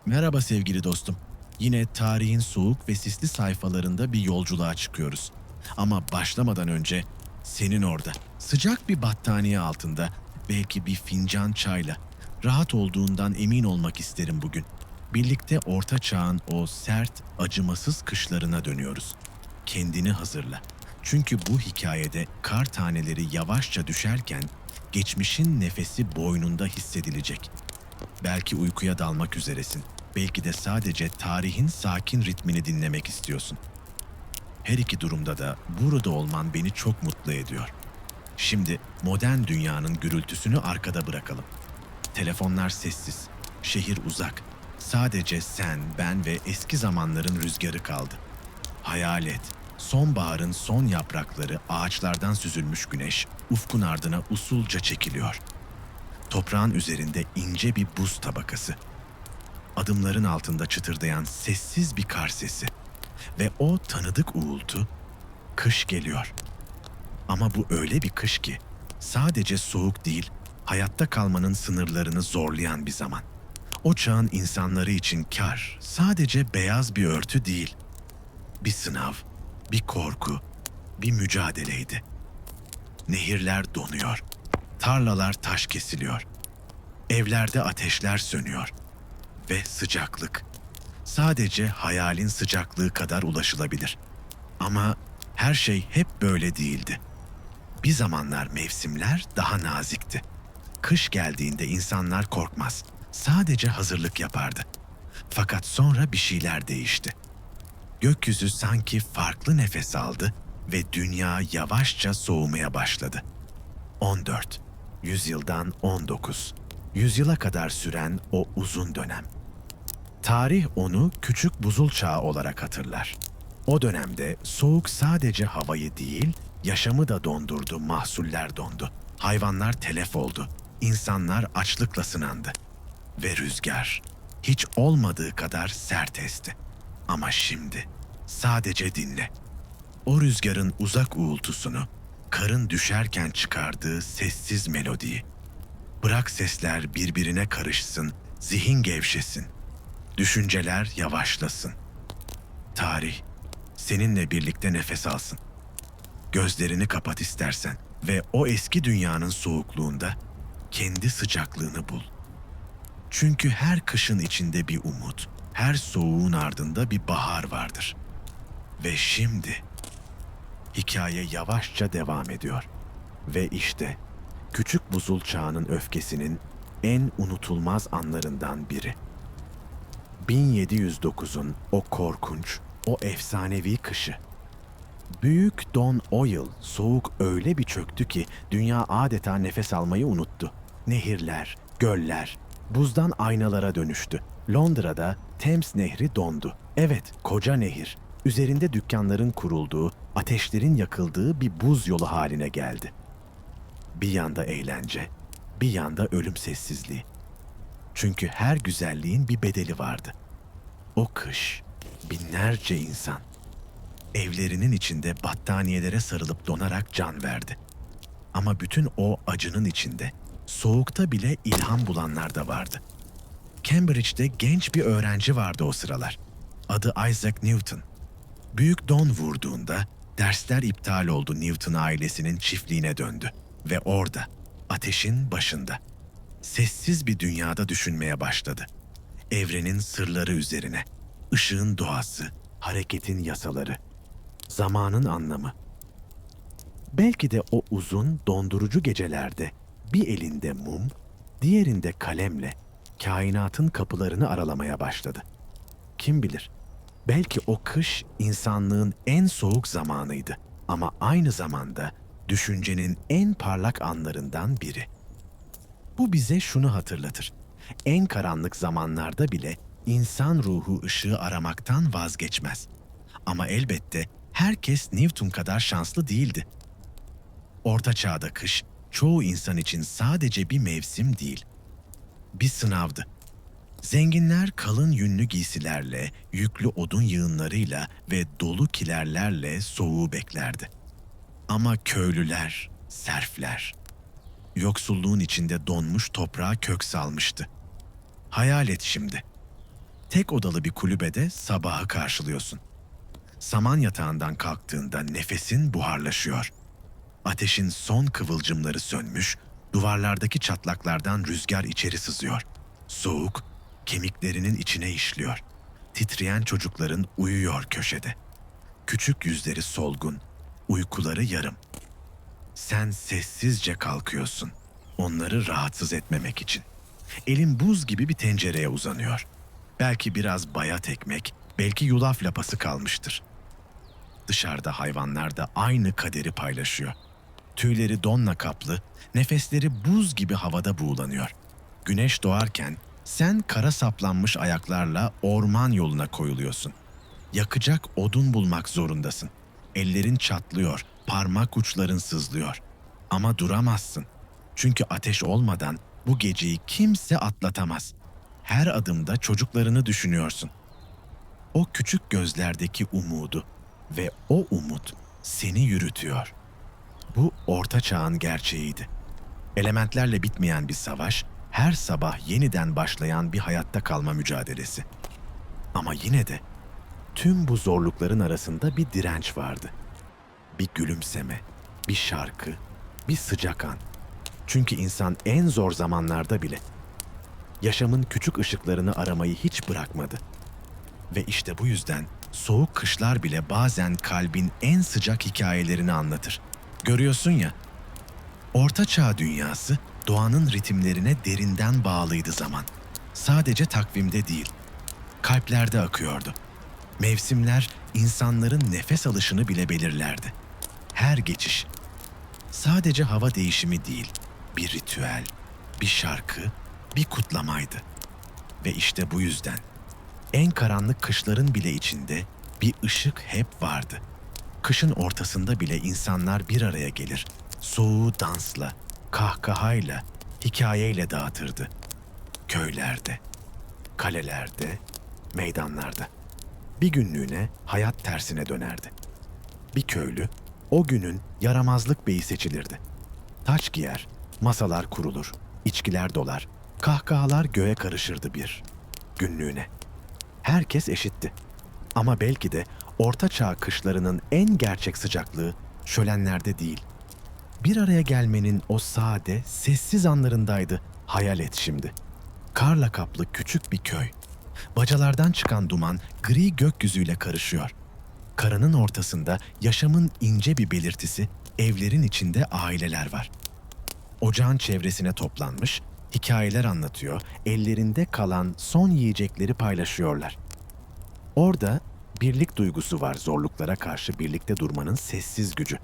Merhaba sevgili dostum. Yine tarihin soğuk ve sisli sayfalarında bir yolculuğa çıkıyoruz. Ama başlamadan önce senin orada, sıcak bir battaniye altında, belki bir fincan çayla, rahat olduğundan emin olmak isterim bugün. Birlikte Orta Çağ'ın o sert, acımasız kışlarına dönüyoruz. Kendini hazırla. Çünkü bu hikayede kar taneleri yavaşça düşerken geçmişin nefesi boynunda hissedilecek. Belki uykuya dalmak üzeresin. Belki de sadece tarihin sakin ritmini dinlemek istiyorsun. Her iki durumda da burada olman beni çok mutlu ediyor. Şimdi modern dünyanın gürültüsünü arkada bırakalım. Telefonlar sessiz, şehir uzak. Sadece sen, ben ve eski zamanların rüzgarı kaldı. Hayal et, sonbaharın son yaprakları ağaçlardan süzülmüş güneş, ufkun ardına usulca çekiliyor. Toprağın üzerinde ince bir buz tabakası. Adımların altında çıtırdayan sessiz bir kar sesi. Ve o tanıdık uğultu, kış geliyor. Ama bu öyle bir kış ki, sadece soğuk değil, hayatta kalmanın sınırlarını zorlayan bir zaman. O çağın insanları için kar, sadece beyaz bir örtü değil, bir sınav, bir korku, bir mücadeleydi. Nehirler donuyor, tarlalar taş kesiliyor, evlerde ateşler sönüyor ve sıcaklık. Sadece hayalin sıcaklığı kadar ulaşılabilir. Ama her şey hep böyle değildi. Bir zamanlar mevsimler daha nazikti. Kış geldiğinde insanlar korkmaz, sadece hazırlık yapardı. Fakat sonra bir şeyler değişti. Gökyüzü sanki farklı nefes aldı ve dünya yavaşça soğumaya başladı. 14, yüzyıldan 19, yüzyıla kadar süren o uzun dönem. Tarih onu küçük buzul çağı olarak hatırlar. O dönemde soğuk sadece havayı değil, yaşamı da dondurdu, mahsuller dondu. Hayvanlar telef oldu, insanlar açlıkla sınandı. Ve rüzgar hiç olmadığı kadar sert esti. Ama şimdi sadece dinle. O rüzgarın uzak uğultusunu, karın düşerken çıkardığı sessiz melodiyi. Bırak sesler birbirine karışsın, zihin gevşesin. Düşünceler yavaşlasın. Tarih seninle birlikte nefes alsın. Gözlerini kapat istersen ve o eski dünyanın soğukluğunda kendi sıcaklığını bul. Çünkü her kışın içinde bir umut, her soğuğun ardında bir bahar vardır. Ve şimdi hikaye yavaşça devam ediyor. Ve işte küçük buzul çağının öfkesinin en unutulmaz anlarından biri. 1709'un o korkunç, o efsanevi kışı. Büyük Don o yıl soğuk öyle bir çöktü ki dünya adeta nefes almayı unuttu. Nehirler, göller, buzdan aynalara dönüştü. Londra'da Thames Nehri dondu. Evet, koca nehir. Üzerinde dükkanların kurulduğu, ateşlerin yakıldığı bir buz yolu haline geldi. Bir yanda eğlence, bir yanda ölüm sessizliği. Çünkü her güzelliğin bir bedeli vardı. O kış binlerce insan evlerinin içinde battaniyelere sarılıp donarak can verdi. Ama bütün o acının içinde soğukta bile ilham bulanlar da vardı. Cambridge'de genç bir öğrenci vardı o sıralar. Adı Isaac Newton. Büyük don vurduğunda dersler iptal oldu, Newton ailesinin çiftliğine döndü. Ve orada, ateşin başında, sessiz bir dünyada düşünmeye başladı. Evrenin sırları üzerine, ışığın doğası, hareketin yasaları, zamanın anlamı. Belki de o uzun, dondurucu gecelerde bir elinde mum, diğerinde kalemle kainatın kapılarını aralamaya başladı. Kim bilir, belki o kış insanlığın en soğuk zamanıydı ama aynı zamanda düşüncenin en parlak anlarından biri. Bu bize şunu hatırlatır. En karanlık zamanlarda bile insan ruhu ışığı aramaktan vazgeçmez. Ama elbette herkes Newton kadar şanslı değildi. Orta Çağ'da kış çoğu insan için sadece bir mevsim değil, bir sınavdı. Zenginler kalın yünlü giysilerle, yüklü odun yığınlarıyla ve dolu kilerlerle soğuğu beklerdi. Ama köylüler, serfler, yoksulluğun içinde donmuş toprağa kök salmıştı. Hayal et şimdi. tek odalı bir kulübede sabahı karşılıyorsun. Saman yatağından kalktığında nefesin buharlaşıyor. Ateşin son kıvılcımları sönmüş, duvarlardaki çatlaklardan rüzgar içeri sızıyor. Soğuk, kemiklerinin içine işliyor. Titreyen çocukların uyuyor köşede. Küçük yüzleri solgun, uykuları yarım. Sen sessizce kalkıyorsun, onları rahatsız etmemek için. Elin buz gibi bir tencereye uzanıyor. Belki biraz bayat ekmek, belki yulaf lapası kalmıştır. Dışarıda hayvanlar da aynı kaderi paylaşıyor. Tüyleri donla kaplı, nefesleri buz gibi havada buğulanıyor. Güneş doğarken sen kara saplanmış ayaklarla orman yoluna koyuluyorsun. Yakacak odun bulmak zorundasın. Ellerin çatlıyor, parmak uçların sızlıyor. Ama duramazsın. Çünkü ateş olmadan bu geceyi kimse atlatamaz. Her adımda çocuklarını düşünüyorsun. O küçük gözlerdeki umudu ve o umut seni yürütüyor. Bu orta çağın gerçeğiydi. Elementlerle bitmeyen bir savaş, her sabah yeniden başlayan bir hayatta kalma mücadelesi. Ama yine de tüm bu zorlukların arasında bir direnç vardı. Bir gülümseme, bir şarkı, bir sıcak an. Çünkü insan en zor zamanlarda bile yaşamın küçük ışıklarını aramayı hiç bırakmadı. Ve işte bu yüzden soğuk kışlar bile bazen kalbin en sıcak hikayelerini anlatır. Görüyorsun ya, Orta Çağ dünyası doğanın ritimlerine derinden bağlıydı zaman. Sadece takvimde değil, kalplerde akıyordu. Mevsimler insanların nefes alışını bile belirlerdi. Her geçiş sadece hava değişimi değil, bir ritüel, bir şarkı, bir kutlamaydı. Ve işte bu yüzden en karanlık kışların bile içinde bir ışık hep vardı. Kışın ortasında bile insanlar bir araya gelir. Soğuğu dansla, kahkahayla, hikayeyle dağıtırdı. Köylerde, kalelerde, meydanlarda. Bir günlüğüne hayat tersine dönerdi. Bir köylü o günün yaramazlık beyi seçilirdi. Taç giyer, masalar kurulur, içkiler dolar, kahkahalar göğe karışırdı bir günlüğüne. Herkes eşitti. Ama belki de Orta Çağ kışlarının en gerçek sıcaklığı şölenlerde değil. Bir araya gelmenin o sade, sessiz anlarındaydı. Hayal et şimdi. Karla kaplı küçük bir köy. Bacalardan çıkan duman gri gökyüzüyle karışıyor. Karanın ortasında yaşamın ince bir belirtisi, evlerin içinde aileler var. Ocağın çevresine toplanmış, hikayeler anlatıyor, ellerinde kalan son yiyecekleri paylaşıyorlar. Orada birlik duygusu var, zorluklara karşı birlikte durmanın sessiz gücü.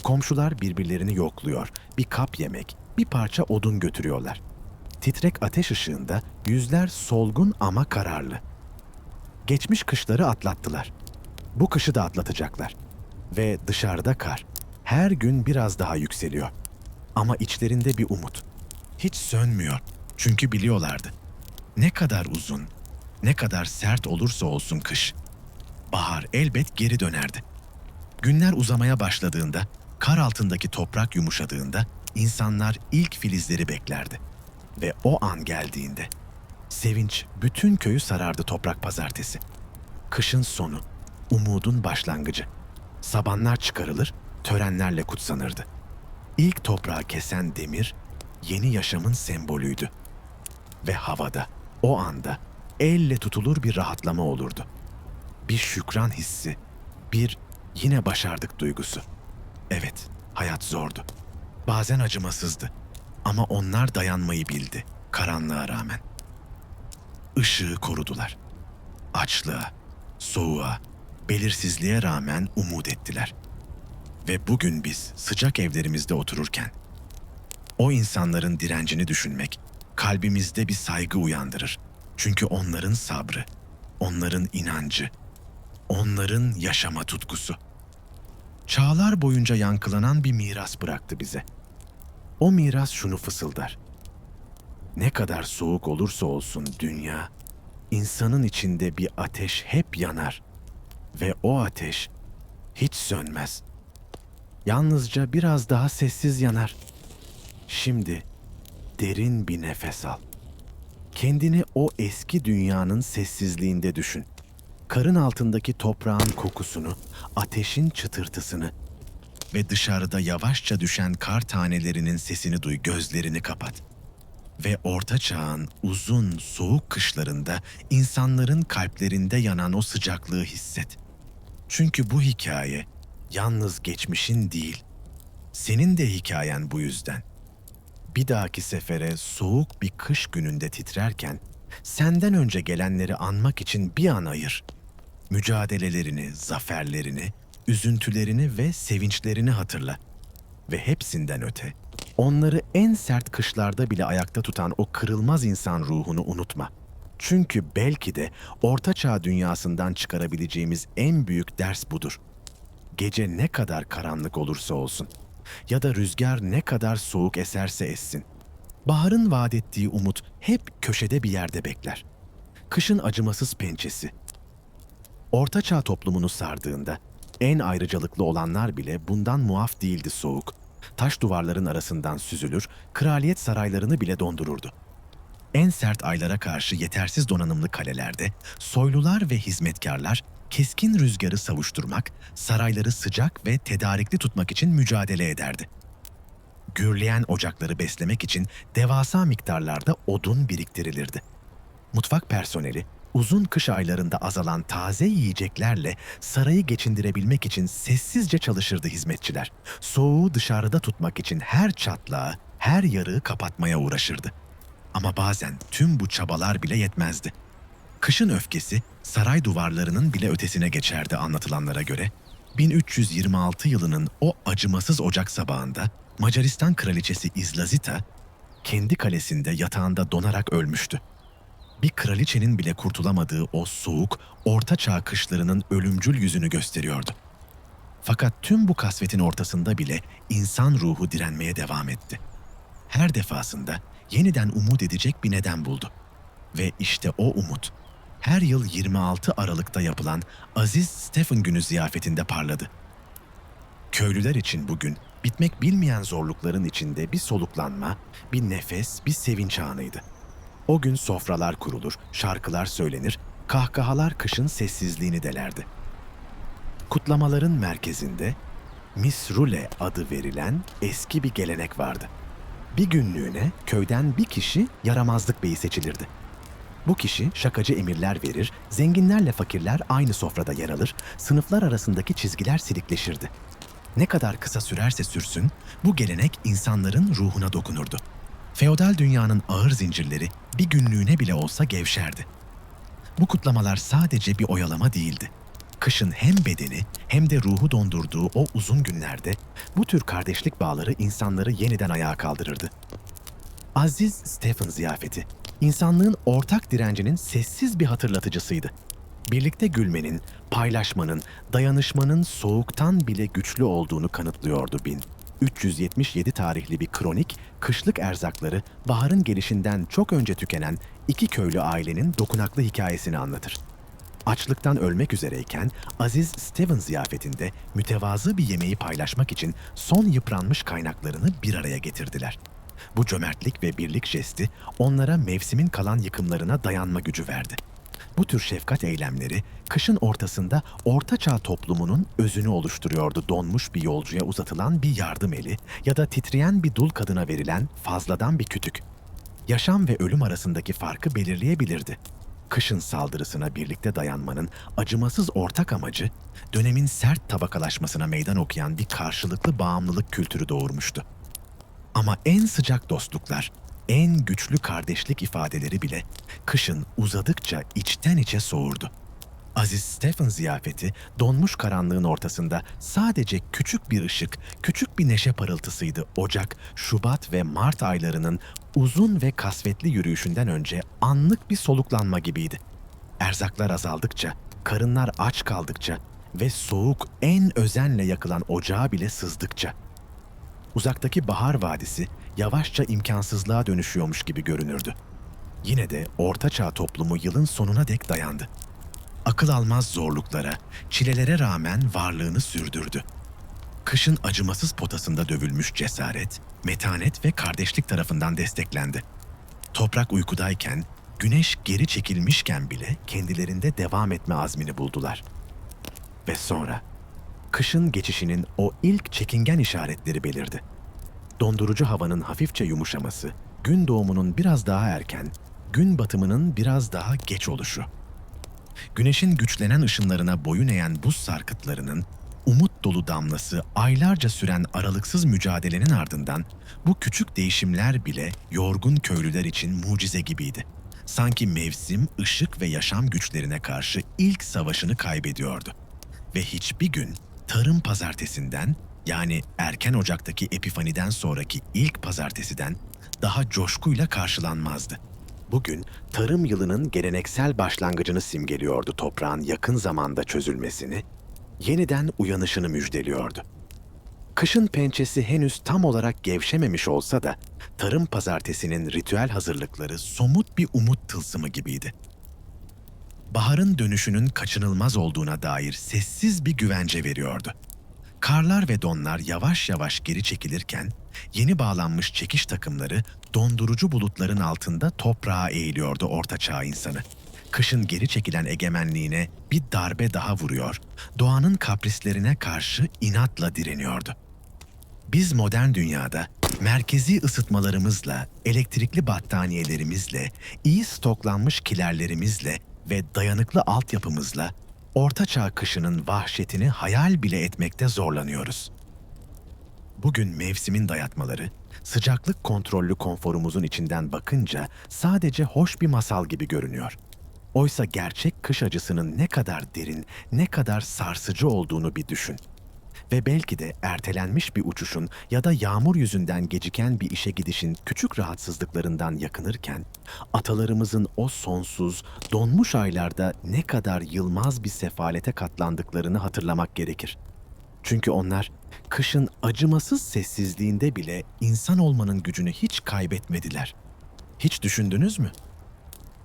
Komşular birbirlerini yokluyor, bir kap yemek, bir parça odun götürüyorlar. Titrek ateş ışığında yüzler solgun ama kararlı. Geçmiş kışları atlattılar. Bu kışı da atlatacaklar. Ve dışarıda kar. Her gün biraz daha yükseliyor. Ama içlerinde bir umut. Hiç sönmüyor. Çünkü biliyorlardı. Ne kadar uzun, ne kadar sert olursa olsun kış, bahar elbet geri dönerdi. Günler uzamaya başladığında, kar altındaki toprak yumuşadığında insanlar ilk filizleri beklerdi. Ve o an geldiğinde sevinç bütün köyü sarardı toprak pazartesi. Kışın sonu, umudun başlangıcı. Sabanlar çıkarılır, törenlerle kutsanırdı. İlk toprağı kesen demir, yeni yaşamın sembolüydü. Ve havada, o anda, elle tutulur bir rahatlama olurdu. Bir şükran hissi, bir yine başardık duygusu. Evet, hayat zordu. Bazen acımasızdı. Ama onlar dayanmayı bildi, karanlığa rağmen. Işığı korudular. Açlığa, soğuğa, belirsizliğe rağmen umut ettiler. Ve bugün biz sıcak evlerimizde otururken, o insanların direncini düşünmek, kalbimizde bir saygı uyandırır. Çünkü onların sabrı, onların inancı, onların yaşama tutkusu. Çağlar boyunca yankılanan bir miras bıraktı bize. O miras şunu fısıldar: ne kadar soğuk olursa olsun dünya, insanın içinde bir ateş hep yanar ve o ateş hiç sönmez. Yalnızca biraz daha sessiz yanar. Şimdi derin bir nefes al. Kendini o eski dünyanın sessizliğinde düşün. Karın altındaki toprağın kokusunu, ateşin çıtırtısını ve dışarıda yavaşça düşen kar tanelerinin sesini duy, gözlerini kapat. Ve Orta Çağ'ın uzun, soğuk kışlarında insanların kalplerinde yanan o sıcaklığı hisset. Çünkü bu hikaye yalnız geçmişin değil, senin de hikayen bu yüzden. Bir dahaki sefere soğuk bir kış gününde titrerken, senden önce gelenleri anmak için bir an ayır. Mücadelelerini, zaferlerini, üzüntülerini ve sevinçlerini hatırla. Ve hepsinden öte, onları en sert kışlarda bile ayakta tutan o kırılmaz insan ruhunu unutma. Çünkü belki de Orta Çağ dünyasından çıkarabileceğimiz en büyük ders budur. Gece ne kadar karanlık olursa olsun ya da rüzgar ne kadar soğuk eserse essin, baharın vaat ettiği umut hep köşede bir yerde bekler. Kışın acımasız pençesi. Orta Çağ toplumunu sardığında en ayrıcalıklı olanlar bile bundan muaf değildi soğuk. Taş duvarların arasından süzülür, kraliyet saraylarını bile dondururdu. En sert aylara karşı yetersiz donanımlı kalelerde soylular ve hizmetkarlar keskin rüzgarı savuşturmak, sarayları sıcak ve tedarikli tutmak için mücadele ederdi. Gürleyen ocakları beslemek için devasa miktarlarda odun biriktirilirdi. Mutfak personeli uzun kış aylarında azalan taze yiyeceklerle sarayı geçindirebilmek için sessizce çalışırdı hizmetçiler. Soğuğu dışarıda tutmak için her çatlağı, her yarığı kapatmaya uğraşırdı. Ama bazen tüm bu çabalar bile yetmezdi. Kışın öfkesi saray duvarlarının bile ötesine geçerdi anlatılanlara göre. 1326 yılının o acımasız Ocak sabahında Macaristan kraliçesi Izlazita kendi kalesinde yatağında donarak ölmüştü. Bir kraliçenin bile kurtulamadığı o soğuk, Orta Çağ kışlarının ölümcül yüzünü gösteriyordu. Fakat tüm bu kasvetin ortasında bile insan ruhu direnmeye devam etti. Her defasında yeniden umut edecek bir neden buldu. Ve işte o umut, her yıl 26 Aralık'ta yapılan Aziz Stephen Günü ziyafetinde parladı. Köylüler için bugün bitmek bilmeyen zorlukların içinde bir soluklanma, bir nefes, bir sevinç anıydı. O gün sofralar kurulur, şarkılar söylenir, kahkahalar kışın sessizliğini delerdi. Kutlamaların merkezinde Misrule adı verilen eski bir gelenek vardı. Bir günlüğüne köyden bir kişi yaramazlık beyi seçilirdi. Bu kişi şakacı emirler verir, zenginlerle fakirler aynı sofrada yer alır, sınıflar arasındaki çizgiler silikleşirdi. Ne kadar kısa sürerse sürsün, bu gelenek insanların ruhuna dokunurdu. Feodal dünyanın ağır zincirleri bir günlüğüne bile olsa gevşerdi. Bu kutlamalar sadece bir oyalama değildi. Kışın hem bedeni hem de ruhu dondurduğu o uzun günlerde bu tür kardeşlik bağları insanları yeniden ayağa kaldırırdı. Aziz Stephen ziyafeti, insanlığın ortak direncinin sessiz bir hatırlatıcısıydı. Birlikte gülmenin, paylaşmanın, dayanışmanın soğuktan bile güçlü olduğunu kanıtlıyordu 1377 tarihli bir kronik, kışlık erzakları baharın gelişinden çok önce tükenen iki köylü ailenin dokunaklı hikayesini anlatır. Açlıktan ölmek üzereyken Aziz Stephen ziyafetinde mütevazı bir yemeği paylaşmak için son yıpranmış kaynaklarını bir araya getirdiler. Bu cömertlik ve birlik jesti onlara mevsimin kalan yıkımlarına dayanma gücü verdi. Bu tür şefkat eylemleri kışın ortasında Orta Çağ toplumunun özünü oluşturuyordu. Donmuş bir yolcuya uzatılan bir yardım eli ya da titreyen bir dul kadına verilen fazladan bir kütük. Yaşam ve ölüm arasındaki farkı belirleyebilirdi. Kışın saldırısına birlikte dayanmanın acımasız ortak amacı, dönemin sert tabakalaşmasına meydan okuyan bir karşılıklı bağımlılık kültürü doğurmuştu. Ama en sıcak dostluklar, en güçlü kardeşlik ifadeleri bile kışın uzadıkça içten içe soğurdu. Aziz Stephen ziyafeti donmuş karanlığın ortasında sadece küçük bir ışık, küçük bir neşe parıltısıydı. Ocak, Şubat ve Mart aylarının uzun ve kasvetli yürüyüşünden önce anlık bir soluklanma gibiydi. Erzaklar azaldıkça, karınlar aç kaldıkça ve soğuk en özenle yakılan ocağa bile sızdıkça, uzaktaki bahar vadisi yavaşça imkansızlığa dönüşüyormuş gibi görünürdü. Yine de Orta Çağ toplumu yılın sonuna dek dayandı. Akıl almaz zorluklara, çilelere rağmen varlığını sürdürdü. Kışın acımasız potasında dövülmüş cesaret, metanet ve kardeşlik tarafından desteklendi. Toprak uykudayken Güneş geri çekilmişken bile kendilerinde devam etme azmini buldular. Ve sonra kışın geçişinin o ilk çekingen işaretleri belirdi. Dondurucu havanın hafifçe yumuşaması, gün doğumunun biraz daha erken, gün batımının biraz daha geç oluşu. Güneşin güçlenen ışınlarına boyun eğen buz sarkıtlarının umut dolu damlası aylarca süren aralıksız mücadelenin ardından bu küçük değişimler bile yorgun köylüler için mucize gibiydi. Sanki mevsim, ışık ve yaşam güçlerine karşı ilk savaşını kaybediyordu. Ve hiçbir gün tarım pazartesinden, yani erken Ocak'taki Epifani'den sonraki ilk pazartesiden daha coşkuyla karşılanmazdı. Bugün tarım yılının geleneksel başlangıcını simgeliyordu, toprağın yakın zamanda çözülmesini, yeniden uyanışını müjdeliyordu. Kışın pençesi henüz tam olarak gevşememiş olsa da tarım pazartesinin ritüel hazırlıkları somut bir umut tılsımı gibiydi. Baharın dönüşünün kaçınılmaz olduğuna dair sessiz bir güvence veriyordu. Karlar ve donlar yavaş yavaş geri çekilirken, yeni bağlanmış çekiş takımları dondurucu bulutların altında toprağa eğiliyordu ortaçağ insanı. Kışın geri çekilen egemenliğine bir darbe daha vuruyor, doğanın kaprislerine karşı inatla direniyordu. Biz modern dünyada merkezi ısıtmalarımızla, elektrikli battaniyelerimizle, iyi stoklanmış kilerlerimizle ve dayanıklı altyapımızla Ortaçağ kışının vahşetini hayal bile etmekte zorlanıyoruz. Bugün mevsimin dayatmaları, sıcaklık kontrollü konforumuzun içinden bakınca sadece hoş bir masal gibi görünüyor. Oysa gerçek kış acısının ne kadar derin, ne kadar sarsıcı olduğunu bir düşün. Ve belki de ertelenmiş bir uçuşun ya da yağmur yüzünden geciken bir işe gidişin küçük rahatsızlıklarından yakınırken, atalarımızın o sonsuz, donmuş aylarda ne kadar yılmaz bir sefalete katlandıklarını hatırlamak gerekir. Çünkü onlar kışın acımasız sessizliğinde bile insan olmanın gücünü hiç kaybetmediler. Hiç düşündünüz mü?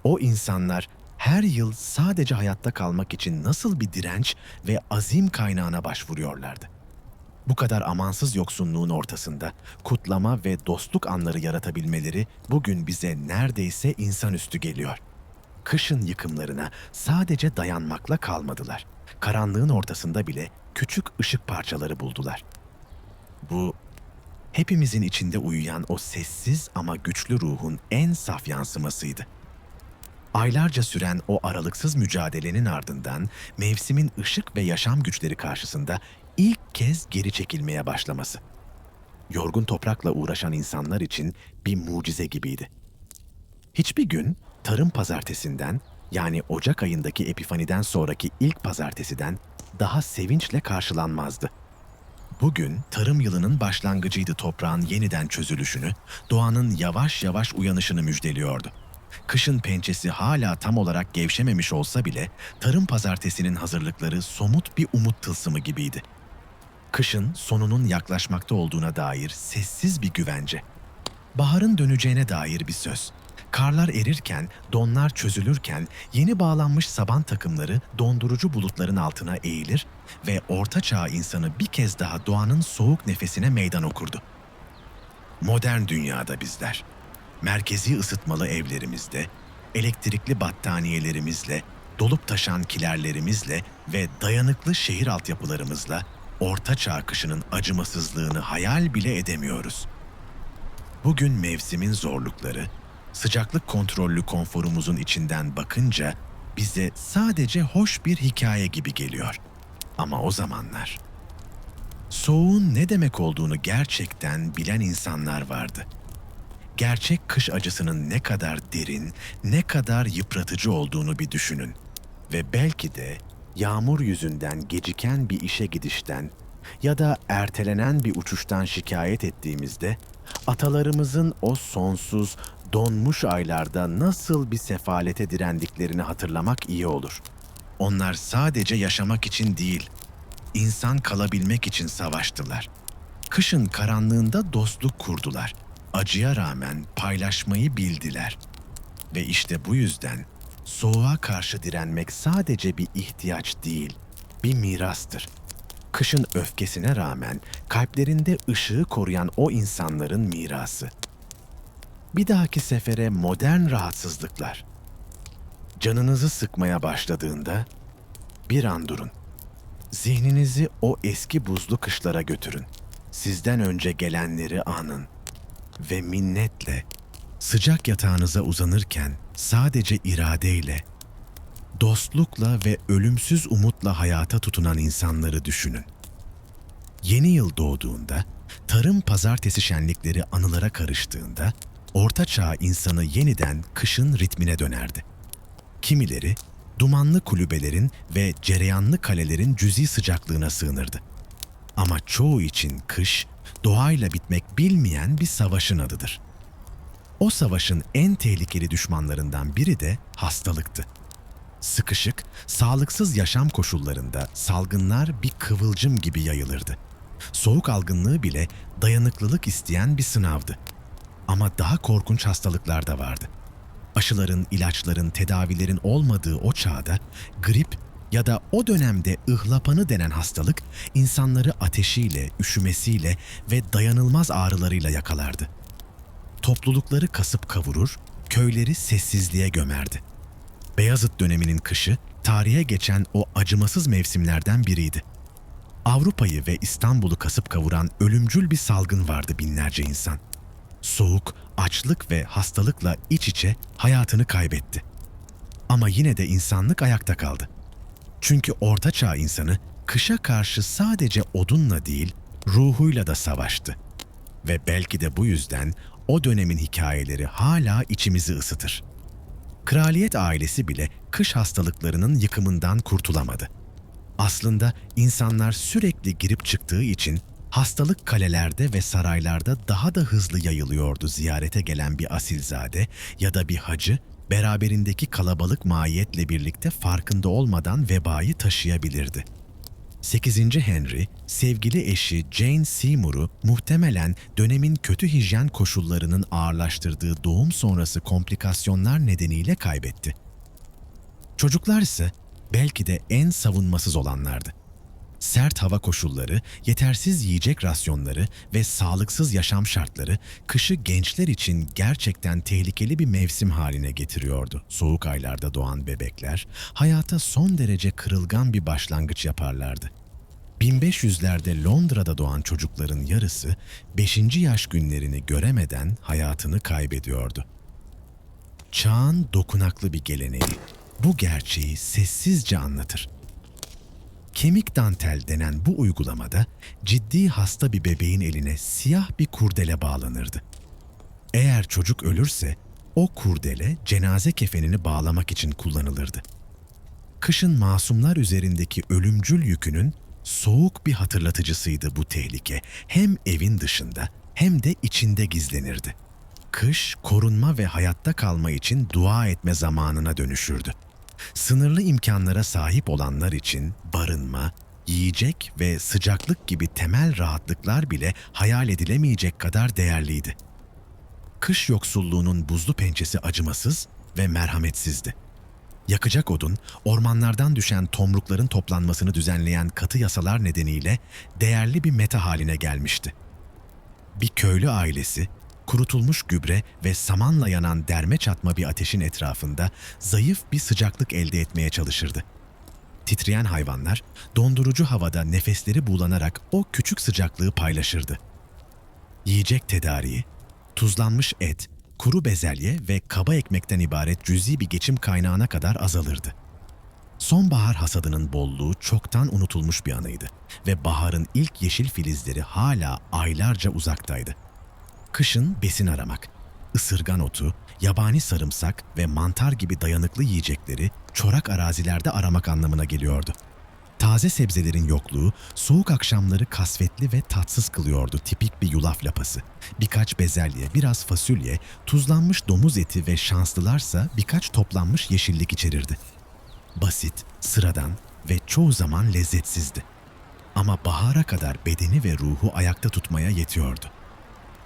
O insanlar her yıl sadece hayatta kalmak için nasıl bir direnç ve azim kaynağına başvuruyorlardı? Bu kadar amansız yoksunluğun ortasında kutlama ve dostluk anları yaratabilmeleri bugün bize neredeyse insanüstü geliyor. Kışın yıkımlarına sadece dayanmakla kalmadılar. Karanlığın ortasında bile küçük ışık parçaları buldular. Bu, hepimizin içinde uyuyan o sessiz ama güçlü ruhun en saf yansımasıydı. Aylarca süren o aralıksız mücadelenin ardından mevsimin ışık ve yaşam güçleri karşısında ilk kez geri çekilmeye başlaması. Yorgun toprakla uğraşan insanlar için bir mucize gibiydi. Hiçbir gün tarım pazartesinden, yani Ocak ayındaki Epifani'den sonraki ilk pazartesiden daha sevinçle karşılanmazdı. Bugün tarım yılının başlangıcıydı, toprağın yeniden çözülüşünü, doğanın yavaş yavaş uyanışını müjdeliyordu. Kışın pençesi hala tam olarak gevşememiş olsa bile tarım pazartesinin hazırlıkları somut bir umut tılsımı gibiydi. Kışın sonunun yaklaşmakta olduğuna dair sessiz bir güvence. Baharın döneceğine dair bir söz. Karlar erirken, donlar çözülürken yeni bağlanmış saban takımları dondurucu bulutların altına eğilir ve ortaçağ insanı bir kez daha doğanın soğuk nefesine meydan okurdu. Modern dünyada bizler, merkezi ısıtmalı evlerimizde, elektrikli battaniyelerimizle, dolup taşan kilerlerimizle ve dayanıklı şehir altyapılarımızla ortaçağ kışının acımasızlığını hayal bile edemiyoruz. Bugün mevsimin zorlukları, sıcaklık kontrollü konforumuzun içinden bakınca bize sadece hoş bir hikaye gibi geliyor. Ama o zamanlar soğuğun ne demek olduğunu gerçekten bilen insanlar vardı. Gerçek kış acısının ne kadar derin, ne kadar yıpratıcı olduğunu bir düşünün. Ve belki de yağmur yüzünden geciken bir işe gidişten ya da ertelenen bir uçuştan şikayet ettiğimizde atalarımızın o sonsuz, donmuş aylarda nasıl bir sefalete direndiklerini hatırlamak iyi olur. Onlar sadece yaşamak için değil, insan kalabilmek için savaştılar. Kışın karanlığında dostluk kurdular. Acıya rağmen paylaşmayı bildiler. Ve işte bu yüzden soğuğa karşı direnmek sadece bir ihtiyaç değil, bir mirastır. Kışın öfkesine rağmen kalplerinde ışığı koruyan o insanların mirası. Bir dahaki sefere modern rahatsızlıklar, Canınızı sıkmaya başladığında bir an durun. Zihninizi o eski buzlu kışlara götürün. Sizden önce gelenleri anın ve minnetle sıcak yatağınıza uzanırken sadece iradeyle, dostlukla ve ölümsüz umutla hayata tutunan insanları düşünün. Yeni yıl doğduğunda, tarım pazartesi şenlikleri anılara karıştığında, Orta Çağ insanı yeniden kışın ritmine dönerdi. Kimileri, dumanlı kulübelerin ve cereyanlı kalelerin cüzi sıcaklığına sığınırdı. Ama çoğu için kış, doğayla bitmek bilmeyen bir savaşın adıdır. O savaşın en tehlikeli düşmanlarından biri de hastalıktı. Sıkışık, sağlıksız yaşam koşullarında salgınlar bir kıvılcım gibi yayılırdı. Soğuk algınlığı bile dayanıklılık isteyen bir sınavdı. Ama daha korkunç hastalıklar da vardı. Aşıların, ilaçların, tedavilerin olmadığı o çağda grip ya da o dönemde ıhlapanı denen hastalık insanları ateşiyle, üşümesiyle ve dayanılmaz ağrılarıyla yakalardı. Toplulukları kasıp kavurur, köyleri sessizliğe gömerdi. Beyazıt döneminin kışı, tarihe geçen o acımasız mevsimlerden biriydi. Avrupa'yı ve İstanbul'u kasıp kavuran ölümcül bir salgın vardı binlerce insan. Soğuk, açlık ve hastalıkla iç içe hayatını kaybetti. Ama yine de insanlık ayakta kaldı. Çünkü Orta Çağ insanı kışa karşı sadece odunla değil, ruhuyla da savaştı. Ve belki de bu yüzden o dönemin hikayeleri hala içimizi ısıtır. Kraliyet ailesi bile kış hastalıklarının yıkımından kurtulamadı. Aslında insanlar sürekli girip çıktığı için hastalık kalelerde ve saraylarda daha da hızlı yayılıyordu. Ziyarete gelen bir asilzade ya da bir hacı beraberindeki kalabalık mahiyetle birlikte farkında olmadan vebayı taşıyabilirdi. 8. Henry, sevgili eşi Jane Seymour'u muhtemelen dönemin kötü hijyen koşullarının ağırlaştırdığı doğum sonrası komplikasyonlar nedeniyle kaybetti. Çocuklar ise belki de en savunmasız olanlardı. Sert hava koşulları, yetersiz yiyecek rasyonları ve sağlıksız yaşam şartları kışı gençler için gerçekten tehlikeli bir mevsim haline getiriyordu. Soğuk aylarda doğan bebekler hayata son derece kırılgan bir başlangıç yaparlardı. 1500'lerde Londra'da doğan çocukların yarısı 5. yaş günlerini göremeden hayatını kaybediyordu. Çağın dokunaklı bir geleneği bu gerçeği sessizce anlatır. Kemik dantel denen bu uygulamada ciddi hasta bir bebeğin eline siyah bir kurdele bağlanırdı. Eğer çocuk ölürse o kurdele cenaze kefenini bağlamak için kullanılırdı. Kışın masumlar üzerindeki ölümcül yükünün soğuk bir hatırlatıcısıydı bu tehlike. Hem evin dışında hem de içinde gizlenirdi. Kış, korunma ve hayatta kalma için dua etme zamanına dönüşürdü. Sınırlı imkanlara sahip olanlar için barınma, yiyecek ve sıcaklık gibi temel rahatlıklar bile hayal edilemeyecek kadar değerliydi. Kış yoksulluğunun buzlu pençesi acımasız ve merhametsizdi. Yakacak odun, ormanlardan düşen tomrukların toplanmasını düzenleyen katı yasalar nedeniyle değerli bir meta haline gelmişti. Bir köylü ailesi, kurutulmuş gübre ve samanla yanan derme çatma bir ateşin etrafında zayıf bir sıcaklık elde etmeye çalışırdı. Titreyen hayvanlar, dondurucu havada nefesleri buğulanarak o küçük sıcaklığı paylaşırdı. Yiyecek tedariği, tuzlanmış et, kuru bezelye ve kaba ekmekten ibaret cüzi bir geçim kaynağına kadar azalırdı. Sonbahar hasadının bolluğu çoktan unutulmuş bir anıydı ve baharın ilk yeşil filizleri hala aylarca uzaktaydı. Kışın besin aramak, ısırgan otu, yabani sarımsak ve mantar gibi dayanıklı yiyecekleri çorak arazilerde aramak anlamına geliyordu. Taze sebzelerin yokluğu soğuk akşamları kasvetli ve tatsız kılıyordu. Tipik bir yulaf lapası, birkaç bezelye, biraz fasulye, tuzlanmış domuz eti ve şanslılarsa birkaç toplanmış yeşillik içerirdi. Basit, sıradan ve çoğu zaman lezzetsizdi. Ama bahara kadar bedeni ve ruhu ayakta tutmaya yetiyordu.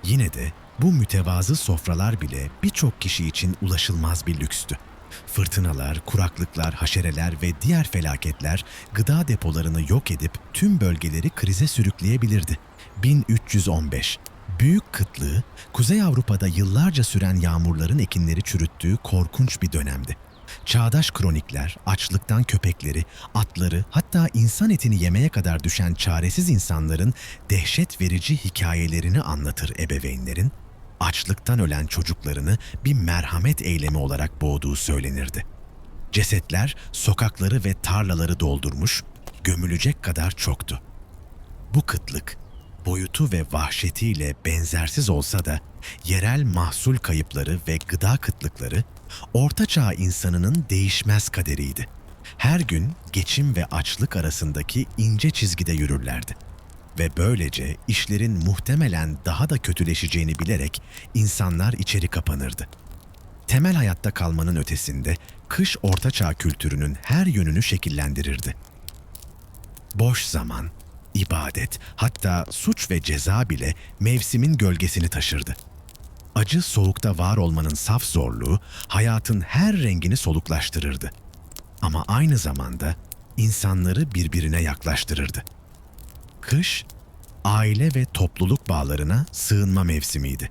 Yine de bu mütevazı sofralar bile birçok kişi için ulaşılmaz bir lükstü. Fırtınalar, kuraklıklar, haşereler ve diğer felaketler gıda depolarını yok edip tüm bölgeleri krize sürükleyebilirdi. 1315 Büyük kıtlığı, Kuzey Avrupa'da yıllarca süren yağmurların ekinleri çürüttüğü korkunç bir dönemdi. Çağdaş kronikler, açlıktan köpekleri, atları, hatta insan etini yemeye kadar düşen çaresiz insanların dehşet verici hikayelerini anlatır ebeveynlerin, açlıktan ölen çocuklarını bir merhamet eylemi olarak boğduğu söylenirdi. Cesetler sokakları ve tarlaları doldurmuş, gömülecek kadar çoktu. Bu kıtlık, boyutu ve vahşetiyle benzersiz olsa da yerel mahsul kayıpları ve gıda kıtlıkları Orta Çağ insanının değişmez kaderiydi. Her gün geçim ve açlık arasındaki ince çizgide yürürlerdi. Ve böylece işlerin muhtemelen daha da kötüleşeceğini bilerek insanlar içeri kapanırdı. Temel hayatta kalmanın ötesinde kış Orta Çağ kültürünün her yönünü şekillendirirdi. Boş zaman, ibadet, hatta suç ve ceza bile mevsimin gölgesini taşırdı. Acı soğukta var olmanın saf zorluğu hayatın her rengini soluklaştırırdı. Ama aynı zamanda insanları birbirine yaklaştırırdı. Kış, aile ve topluluk bağlarına sığınma mevsimiydi.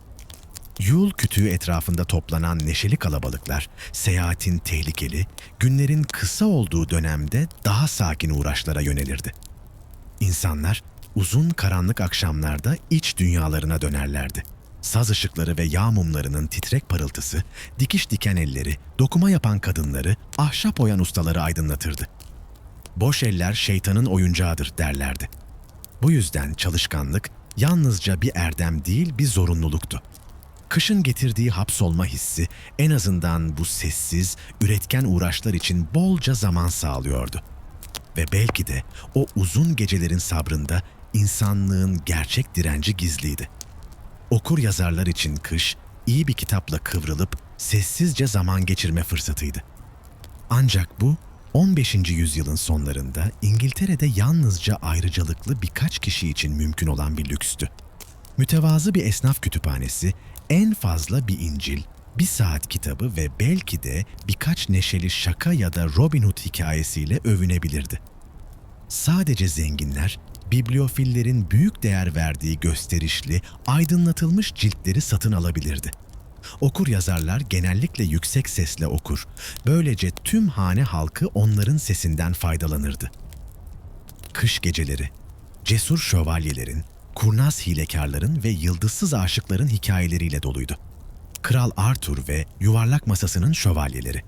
Yul kütüğü etrafında toplanan neşeli kalabalıklar, seyahatin tehlikeli, günlerin kısa olduğu dönemde daha sakin uğraşlara yönelirdi. İnsanlar uzun karanlık akşamlarda iç dünyalarına dönerlerdi. Saz ışıkları ve yağ mumlarının titrek parıltısı, dikiş diken elleri, dokuma yapan kadınları, ahşap oyan ustaları aydınlatırdı. Boş eller şeytanın oyuncağıdır derlerdi. Bu yüzden çalışkanlık yalnızca bir erdem değil bir zorunluluktu. Kışın getirdiği hapsolma hissi en azından bu sessiz, üretken uğraşlar için bolca zaman sağlıyordu. Ve belki de o uzun gecelerin sabrında insanlığın gerçek direnci gizliydi. Okur yazarlar için kış, iyi bir kitapla kıvrılıp sessizce zaman geçirme fırsatıydı. Ancak bu 15. yüzyılın sonlarında İngiltere'de yalnızca ayrıcalıklı birkaç kişi için mümkün olan bir lükstü. Mütevazı bir esnaf kütüphanesi en fazla bir İncil, bir saat kitabı ve belki de birkaç neşeli şaka ya da Robin Hood hikayesiyle övünebilirdi. Sadece zenginler, bibliofillerin büyük değer verdiği gösterişli, aydınlatılmış ciltleri satın alabilirdi. Okur yazarlar genellikle yüksek sesle okur. Böylece tüm hane halkı onların sesinden faydalanırdı. Kış geceleri, cesur şövalyelerin, kurnaz hilekarların ve yıldızsız aşıkların hikayeleriyle doluydu. Kral Arthur ve yuvarlak masasının şövalyeleri.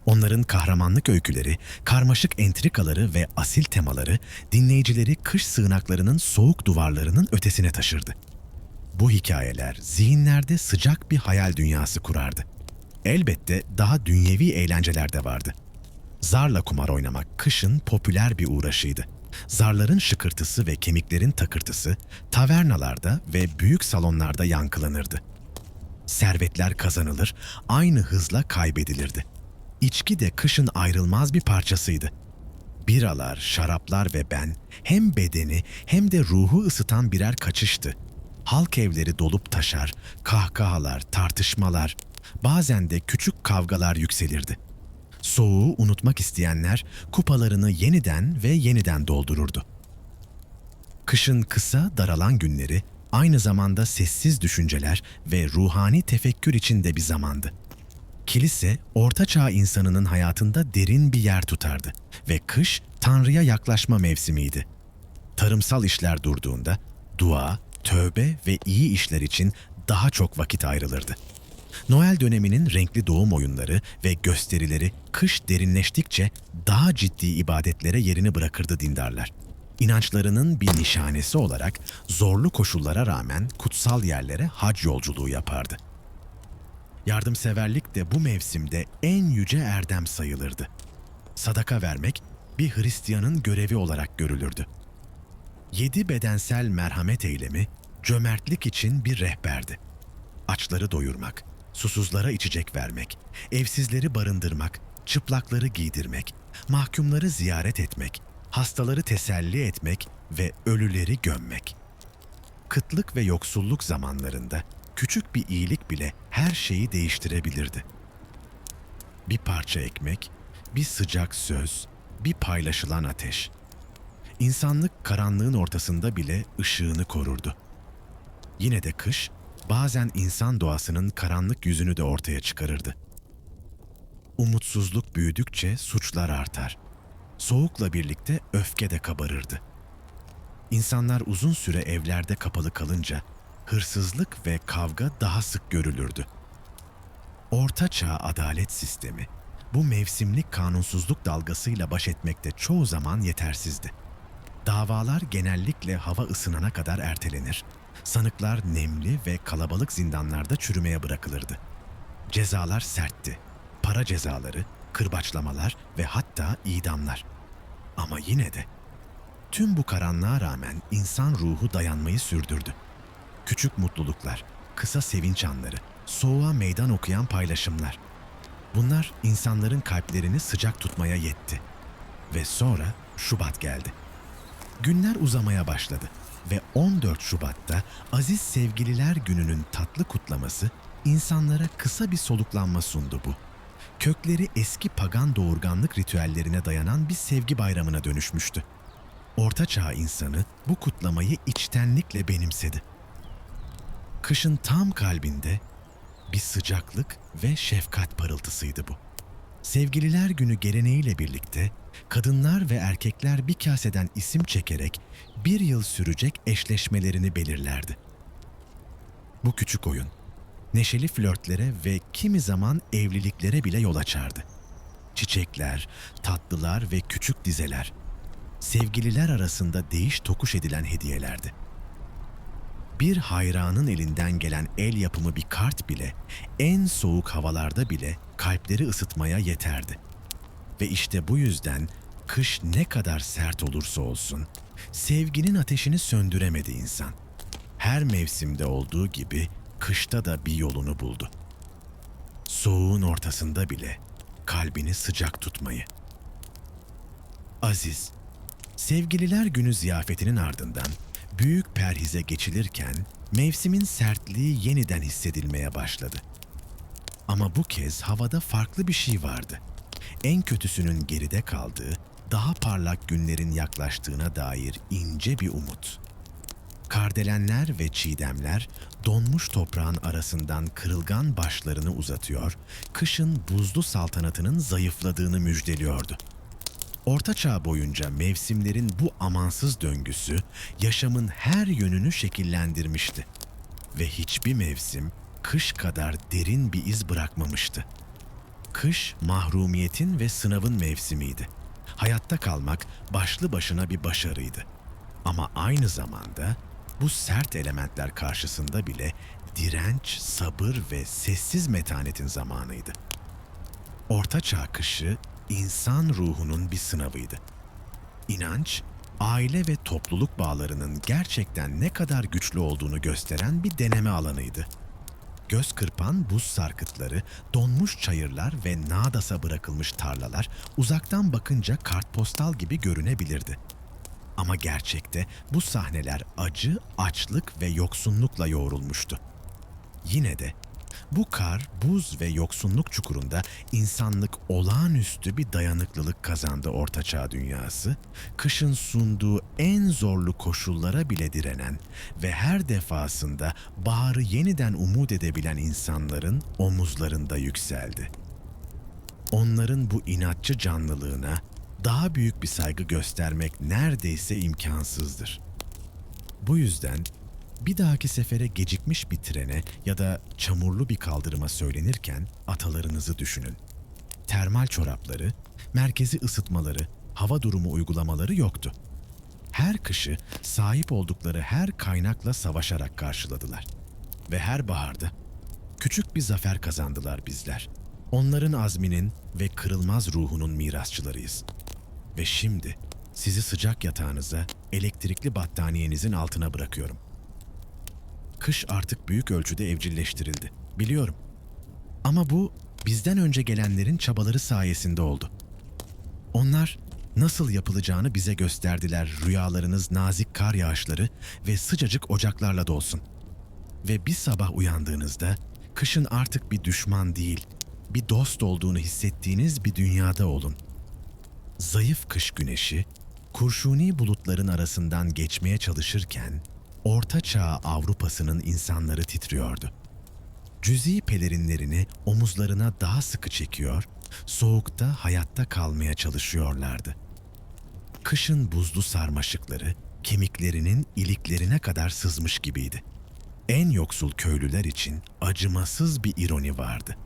Onların kahramanlık öyküleri, karmaşık entrikaları ve asil temaları dinleyicileri kış sığınaklarının soğuk duvarlarının ötesine taşırdı. Bu hikayeler zihinlerde sıcak bir hayal dünyası kurardı. Elbette daha dünyevi eğlenceler de vardı. Zarla kumar oynamak kışın popüler bir uğraşıydı. Zarların şıkırtısı ve kemiklerin takırtısı tavernalarda ve büyük salonlarda yankılanırdı. Servetler kazanılır, aynı hızla kaybedilirdi. İçki de kışın ayrılmaz bir parçasıydı. Biralar, şaraplar ve ben hem bedeni hem de ruhu ısıtan birer kaçıştı. Halk evleri dolup taşar, kahkahalar, tartışmalar, bazen de küçük kavgalar yükselirdi. Soğuğu unutmak isteyenler kupalarını yeniden ve yeniden doldururdu. Kışın kısa, daralan günleri aynı zamanda sessiz düşünceler ve ruhani tefekkür için de bir zamandı. Kilise, Orta Çağ insanının hayatında derin bir yer tutardı ve kış Tanrı'ya yaklaşma mevsimiydi. Tarımsal işler durduğunda dua, tövbe ve iyi işler için daha çok vakit ayrılırdı. Noel döneminin renkli doğum oyunları ve gösterileri kış derinleştikçe daha ciddi ibadetlere yerini bırakırdı dindarlar. İnançlarının bir nişanesi olarak zorlu koşullara rağmen kutsal yerlere hac yolculuğu yapardı. Yardımseverlik de bu mevsimde en yüce erdem sayılırdı. Sadaka vermek bir Hristiyanın görevi olarak görülürdü. 7 bedensel merhamet eylemi cömertlik için bir rehberdi. Açları doyurmak, susuzlara içecek vermek, evsizleri barındırmak, çıplakları giydirmek, mahkumları ziyaret etmek, hastaları teselli etmek ve ölüleri gömmek. Kıtlık ve yoksulluk zamanlarında küçük bir iyilik bile her şeyi değiştirebilirdi. Bir parça ekmek, bir sıcak söz, bir paylaşılan ateş. İnsanlık karanlığın ortasında bile ışığını korurdu. Yine de kış, bazen insan doğasının karanlık yüzünü de ortaya çıkarırdı. Umutsuzluk büyüdükçe suçlar artar. Soğukla birlikte öfke de kabarırdı. İnsanlar uzun süre evlerde kapalı kalınca hırsızlık ve kavga daha sık görülürdü. Orta Çağ adalet sistemi bu mevsimlik kanunsuzluk dalgasıyla baş etmekte çoğu zaman yetersizdi. Davalar genellikle hava ısınana kadar ertelenir. Sanıklar nemli ve kalabalık zindanlarda çürümeye bırakılırdı. Cezalar sertti. Para cezaları, kırbaçlamalar ve hatta idamlar. Ama yine de tüm bu karanlığa rağmen insan ruhu dayanmayı sürdürdü. Küçük mutluluklar, kısa sevinç anları, soğuğa meydan okuyan paylaşımlar. Bunlar insanların kalplerini sıcak tutmaya yetti. Ve sonra Şubat geldi. Günler uzamaya başladı ve 14 Şubat'ta Aziz Sevgililer Günü'nün tatlı kutlaması insanlara kısa bir soluklanma sundu bu. Kökleri eski pagan doğurganlık ritüellerine dayanan bir sevgi bayramına dönüşmüştü. Orta Çağ insanı bu kutlamayı içtenlikle benimsedi. Kışın tam kalbinde bir sıcaklık ve şefkat parıltısıydı bu. Sevgililer Günü geleneğiyle birlikte kadınlar ve erkekler bir kaseden isim çekerek bir yıl sürecek eşleşmelerini belirlerdi. Bu küçük oyun, neşeli flörtlere ve kimi zaman evliliklere bile yol açardı. Çiçekler, tatlılar ve küçük dizeler, sevgililer arasında değiş tokuş edilen hediyelerdi. Bir hayranın elinden gelen el yapımı bir kart bile, en soğuk havalarda bile kalpleri ısıtmaya yeterdi. Ve işte bu yüzden kış ne kadar sert olursa olsun, sevginin ateşini söndüremedi insan. Her mevsimde olduğu gibi kışta da bir yolunu buldu. Soğuğun ortasında bile kalbini sıcak tutmayı. Aziz, Sevgililer Günü ziyafetinin ardından büyük perhize geçilirken mevsimin sertliği yeniden hissedilmeye başladı. Ama bu kez havada farklı bir şey vardı. En kötüsünün geride kaldığı, daha parlak günlerin yaklaştığına dair ince bir umut. Kardelenler ve çiğdemler donmuş toprağın arasından kırılgan başlarını uzatıyor, kışın buzlu saltanatının zayıfladığını müjdeliyordu. Orta Çağ boyunca mevsimlerin bu amansız döngüsü yaşamın her yönünü şekillendirmişti ve hiçbir mevsim kış kadar derin bir iz bırakmamıştı. Kış mahrumiyetin ve sınavın mevsimiydi. Hayatta kalmak başlı başına bir başarıydı. Ama aynı zamanda bu sert elementler karşısında bile direnç, sabır ve sessiz metanetin zamanıydı. Orta Çağ kışı insan ruhunun bir sınavıydı. İnanç, aile ve topluluk bağlarının gerçekten ne kadar güçlü olduğunu gösteren bir deneme alanıydı. Göz kırpan buz sarkıtları, donmuş çayırlar ve nadasa bırakılmış tarlalar uzaktan bakınca kartpostal gibi görünebilirdi. Ama gerçekte bu sahneler acı, açlık ve yoksunlukla yoğrulmuştu. Yine de bu kar, buz ve yoksunluk çukurunda insanlık olağanüstü bir dayanıklılık kazandı Orta Çağ dünyası, kışın sunduğu en zorlu koşullara bile direnen ve her defasında baharı yeniden umut edebilen insanların omuzlarında yükseldi. Onların bu inatçı canlılığına daha büyük bir saygı göstermek neredeyse imkansızdır. Bu yüzden bir dahaki sefere gecikmiş bir trene ya da çamurlu bir kaldırıma söylenirken atalarınızı düşünün. Termal çorapları, merkezi ısıtmaları, hava durumu uygulamaları yoktu. Her kışı sahip oldukları her kaynakla savaşarak karşıladılar. Ve her baharda küçük bir zafer kazandılar bizler. Onların azminin ve kırılmaz ruhunun mirasçılarıyız. Ve şimdi sizi sıcak yatağınıza, elektrikli battaniyenizin altına bırakıyorum. Kış artık büyük ölçüde evcilleştirildi, biliyorum. Ama bu bizden önce gelenlerin çabaları sayesinde oldu. Onlar nasıl yapılacağını bize gösterdiler. Rüyalarınız nazik kar yağışları ve sıcacık ocaklarla dolsun. Ve bir sabah uyandığınızda kışın artık bir düşman değil, bir dost olduğunu hissettiğiniz bir dünyada olun. Zayıf kış güneşi, kurşuni bulutların arasından geçmeye çalışırken Orta Çağ Avrupa'sının insanları titriyordu. Cüzi pelerinlerini omuzlarına daha sıkı çekiyor, Soğukta hayatta kalmaya çalışıyorlardı. Kışın buzlu sarmaşıkları kemiklerinin iliklerine kadar sızmış gibiydi. En yoksul köylüler için acımasız bir ironi vardı.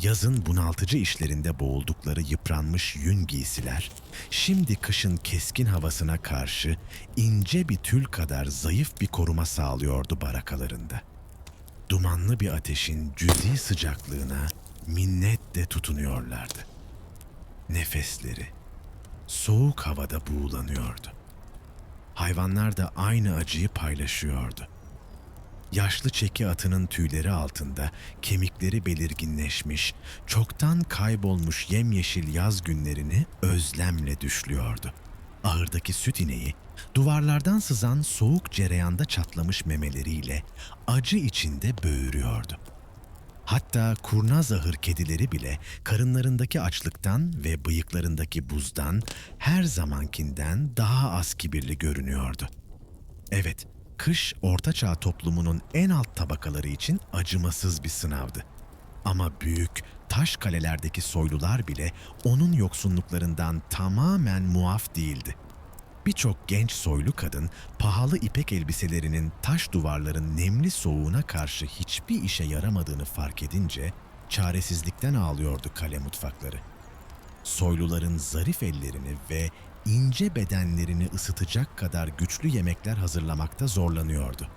Yazın bunaltıcı işlerinde boğuldukları yıpranmış yün giysiler, şimdi kışın keskin havasına karşı ince bir tül kadar zayıf bir koruma sağlıyordu barakalarında. Dumanlı bir ateşin cüzi sıcaklığına minnetle tutunuyorlardı. Nefesleri soğuk havada buğulanıyordu. Hayvanlar da aynı acıyı paylaşıyordu. Yaşlı çeki atının tüyleri altında kemikleri belirginleşmiş, çoktan kaybolmuş yemyeşil yaz günlerini özlemle düşlüyordu. Ahırdaki süt ineği, duvarlardan sızan soğuk cereyanda çatlamış memeleriyle acı içinde böğürüyordu. Hatta kurnaz ahır kedileri bile karınlarındaki açlıktan ve bıyıklarındaki buzdan her zamankinden daha az kibirli görünüyordu. Evet, kış ortaçağ toplumunun en alt tabakaları için acımasız bir sınavdı. Ama büyük, taş kalelerdeki soylular bile onun yoksunluklarından tamamen muaf değildi. Birçok genç soylu kadın pahalı ipek elbiselerinin taş duvarların nemli soğuğuna karşı hiçbir işe yaramadığını fark edince çaresizlikten ağlıyordu kale mutfakları. Soyluların zarif ellerini ve ince bedenlerini ısıtacak kadar güçlü yemekler hazırlamakta zorlanıyordu.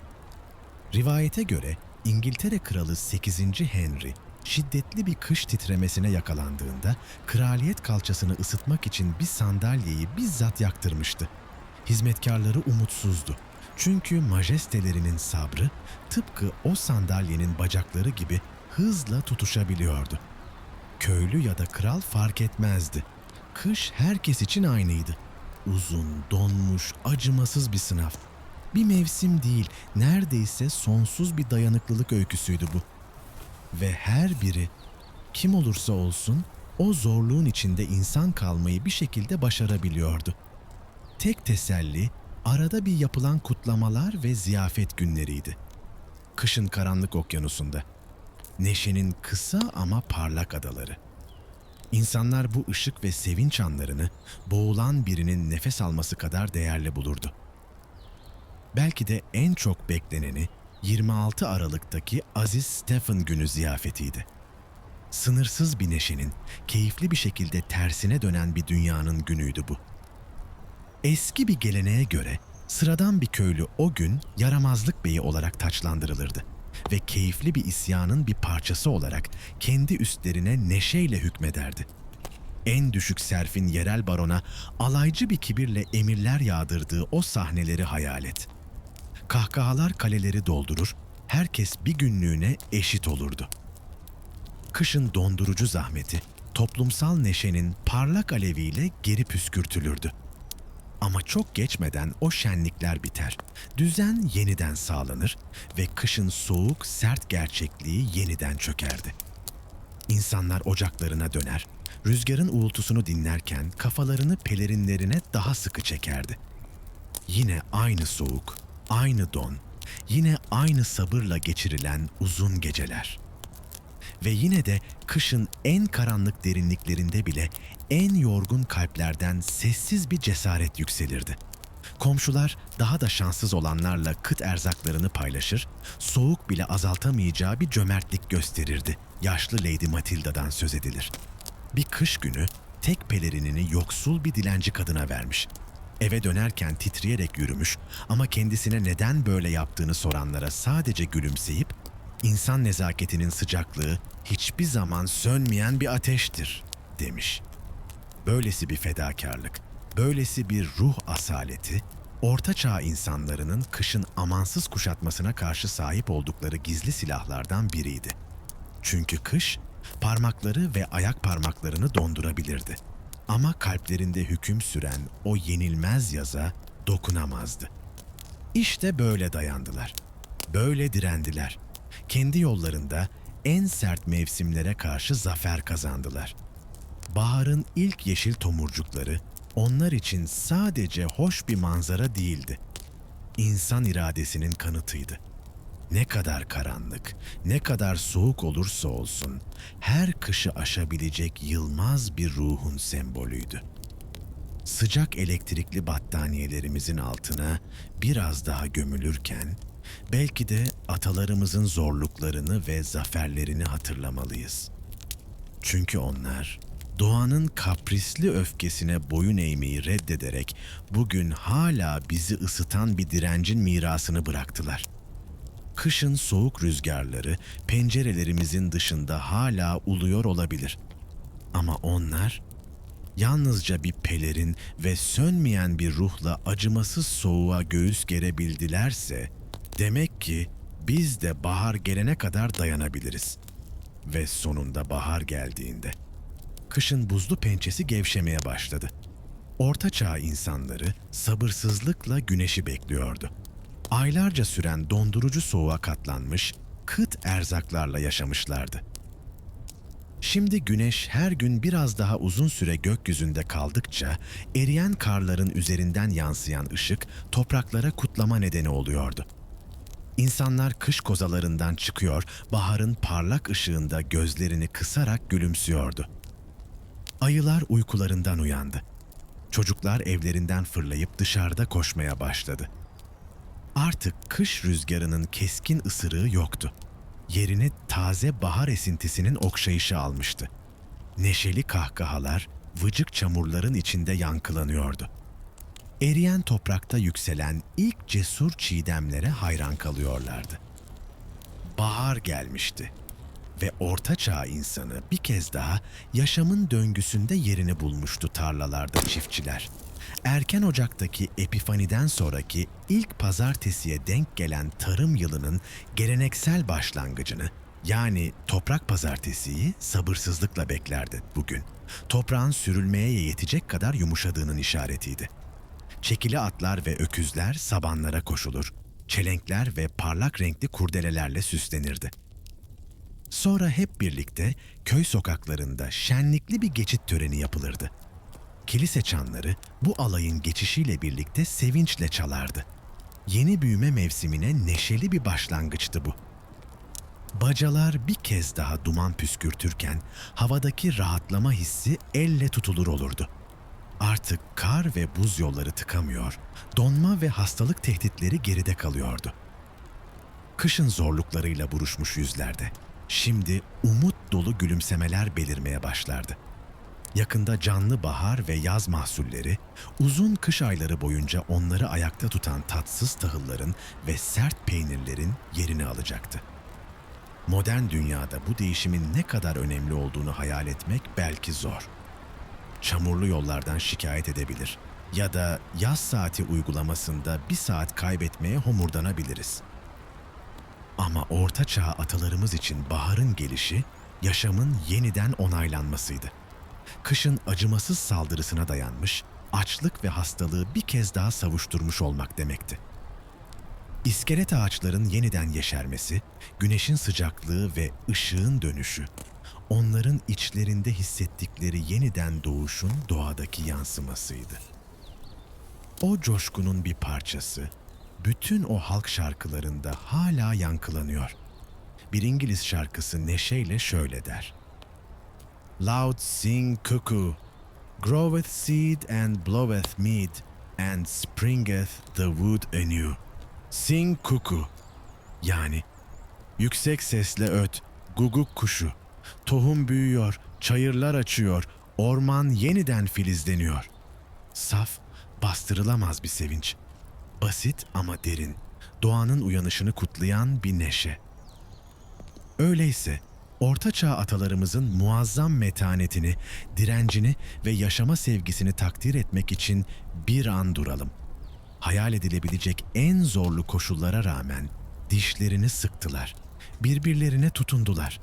Rivayete göre İngiltere Kralı 8. Henry şiddetli bir kış titremesine yakalandığında kraliyet kalçasını ısıtmak için bir sandalyeyi bizzat yaktırmıştı. Hizmetkarları umutsuzdu. Çünkü majestelerinin sabrı tıpkı o sandalyenin bacakları gibi hızla tutuşabiliyordu. Köylü ya da kral fark etmezdi. Kış herkes için aynıydı. Uzun, donmuş, acımasız bir sınav. Bir mevsim değil, neredeyse sonsuz bir dayanıklılık öyküsüydü bu. Ve her biri, kim olursa olsun, o zorluğun içinde insan kalmayı bir şekilde başarabiliyordu. Tek teselli, arada bir yapılan kutlamalar ve ziyafet günleriydi. Kışın karanlık okyanusunda, neşenin kısa ama parlak adaları. İnsanlar bu ışık ve sevinç anlarını boğulan birinin nefes alması kadar değerli bulurdu. Belki de en çok bekleneni 26 Aralık'taki Aziz Stephen günü ziyafetiydi. Sınırsız bir neşenin, keyifli bir şekilde tersine dönen bir dünyanın günüydü bu. Eski bir geleneğe göre sıradan bir köylü o gün yaramazlık beyi olarak taçlandırılırdı ve keyifli bir isyanın bir parçası olarak kendi üstlerine neşeyle hükmederdi. En düşük serfin yerel barona alaycı bir kibirle emirler yağdırdığı o sahneleri hayal et. Kahkahalar kaleleri doldurur, herkes bir günlüğüne eşit olurdu. Kışın dondurucu zahmeti, toplumsal neşenin parlak aleviyle geri püskürtülürdü. Ama çok geçmeden o şenlikler biter, düzen yeniden sağlanır ve kışın soğuk, sert gerçekliği yeniden çökerdi. İnsanlar ocaklarına döner, rüzgarın uğultusunu dinlerken kafalarını pelerinlerine daha sıkı çekerdi. Yine aynı soğuk, aynı don, yine aynı sabırla geçirilen uzun geceler. Ve yine de kışın en karanlık derinliklerinde bile en yorgun kalplerden sessiz bir cesaret yükselirdi. Komşular daha da şanssız olanlarla kıt erzaklarını paylaşır, soğuk bile azaltamayacağı bir cömertlik gösterirdi. Yaşlı Lady Matilda'dan söz edilir. Bir kış günü tek pelerinini yoksul bir dilenci kadına vermiş. Eve dönerken titreyerek yürümüş ama kendisine neden böyle yaptığını soranlara sadece gülümseyip "İnsan nezaketinin sıcaklığı hiçbir zaman sönmeyen bir ateştir," demiş. Böylesi bir fedakarlık, böylesi bir ruh asaleti, Ortaçağ insanlarının kışın amansız kuşatmasına karşı sahip oldukları gizli silahlardan biriydi. Çünkü kış, parmakları ve ayak parmaklarını dondurabilirdi. Ama kalplerinde hüküm süren o yenilmez yaza dokunamazdı. İşte böyle dayandılar, böyle direndiler. Kendi yollarında en sert mevsimlere karşı zafer kazandılar. Baharın ilk yeşil tomurcukları onlar için sadece hoş bir manzara değildi. İnsan iradesinin kanıtıydı. Ne kadar karanlık, ne kadar soğuk olursa olsun, her kışı aşabilecek yılmaz bir ruhun sembolüydü. Sıcak elektrikli battaniyelerimizin altına biraz daha gömülürken, belki de atalarımızın zorluklarını ve zaferlerini hatırlamalıyız. Çünkü onlar, doğanın kaprisli öfkesine boyun eğmeyi reddederek bugün hala bizi ısıtan bir direncin mirasını bıraktılar. Kışın soğuk rüzgarları pencerelerimizin dışında hala uluyor olabilir. Ama onlar yalnızca bir pelerin ve sönmeyen bir ruhla acımasız soğuğa göğüs gerebildilerse, demek ki biz de bahar gelene kadar dayanabiliriz. Ve sonunda bahar geldiğinde, kışın buzlu pençesi gevşemeye başladı. Orta Çağ insanları sabırsızlıkla güneşi bekliyordu. Aylarca süren dondurucu soğuğa katlanmış, kıt erzaklarla yaşamışlardı. Şimdi güneş her gün biraz daha uzun süre gökyüzünde kaldıkça eriyen karların üzerinden yansıyan ışık topraklara kutlama nedeni oluyordu. İnsanlar kış kozalarından çıkıyor, baharın parlak ışığında gözlerini kısarak gülümsüyordu. Ayılar uykularından uyandı. Çocuklar evlerinden fırlayıp dışarıda koşmaya başladı. Artık kış rüzgarının keskin ısırığı yoktu. Yerini taze bahar esintisinin okşayışı almıştı. Neşeli kahkahalar vıcık çamurların içinde yankılanıyordu. Eriyen toprakta yükselen ilk cesur çiğdemlere hayran kalıyorlardı. Bahar gelmişti ve Orta Çağ insanı bir kez daha yaşamın döngüsünde yerini bulmuştu tarlalarda çiftçiler. Erken Ocak'taki Epifaniden sonraki ilk pazartesiye denk gelen tarım yılının geleneksel başlangıcını, yani toprak pazartesiyi sabırsızlıkla beklerdi bugün. Toprağın sürülmeye yetecek kadar yumuşadığının işaretiydi. Çekili atlar ve öküzler sabanlara koşulur, çelenkler ve parlak renkli kurdelelerle süslenirdi. Sonra hep birlikte köy sokaklarında şenlikli bir geçit töreni yapılırdı. Kilise çanları bu alayın geçişiyle birlikte sevinçle çalardı. Yeni büyüme mevsimine neşeli bir başlangıçtı bu. Bacalar bir kez daha duman püskürtürken havadaki rahatlama hissi elle tutulur olurdu. Artık kar ve buz yolları tıkamıyor, donma ve hastalık tehditleri geride kalıyordu. Kışın zorluklarıyla buruşmuş yüzlerde şimdi umut dolu gülümsemeler belirmeye başlardı. Yakında canlı bahar ve yaz mahsulleri, uzun kış ayları boyunca onları ayakta tutan tatsız tahılların ve sert peynirlerin yerini alacaktı. Modern dünyada bu değişimin ne kadar önemli olduğunu hayal etmek belki zor. Çamurlu yollardan şikayet edebilir ya da yaz saati uygulamasında bir saat kaybetmeye homurdanabiliriz. Ama Orta Çağ atalarımız için baharın gelişi, yaşamın yeniden onaylanmasıydı. Kışın acımasız saldırısına dayanmış, açlık ve hastalığı bir kez daha savuşturmuş olmak demekti. İskelet ağaçların yeniden yeşermesi, güneşin sıcaklığı ve ışığın dönüşü, onların içlerinde hissettikleri yeniden doğuşun doğadaki yansımasıydı. O coşkunun bir parçası, bütün o halk şarkılarında hala yankılanıyor. Bir İngiliz şarkısı neşeyle şöyle der: "Loud sing cuckoo, groweth seed and bloweth mead, and springeth the wood anew." Sing cuckoo, yani yüksek sesle öt, guguk kuşu. Tohum büyüyor, çayırlar açıyor, orman yeniden filizleniyor. Saf, bastırılamaz bir sevinç. Basit ama derin, doğanın uyanışını kutlayan bir neşe. Öyleyse Orta Çağ atalarımızın muazzam metanetini, direncini ve yaşama sevgisini takdir etmek için bir an duralım. Hayal edilebilecek en zorlu koşullara rağmen dişlerini sıktılar, birbirlerine tutundular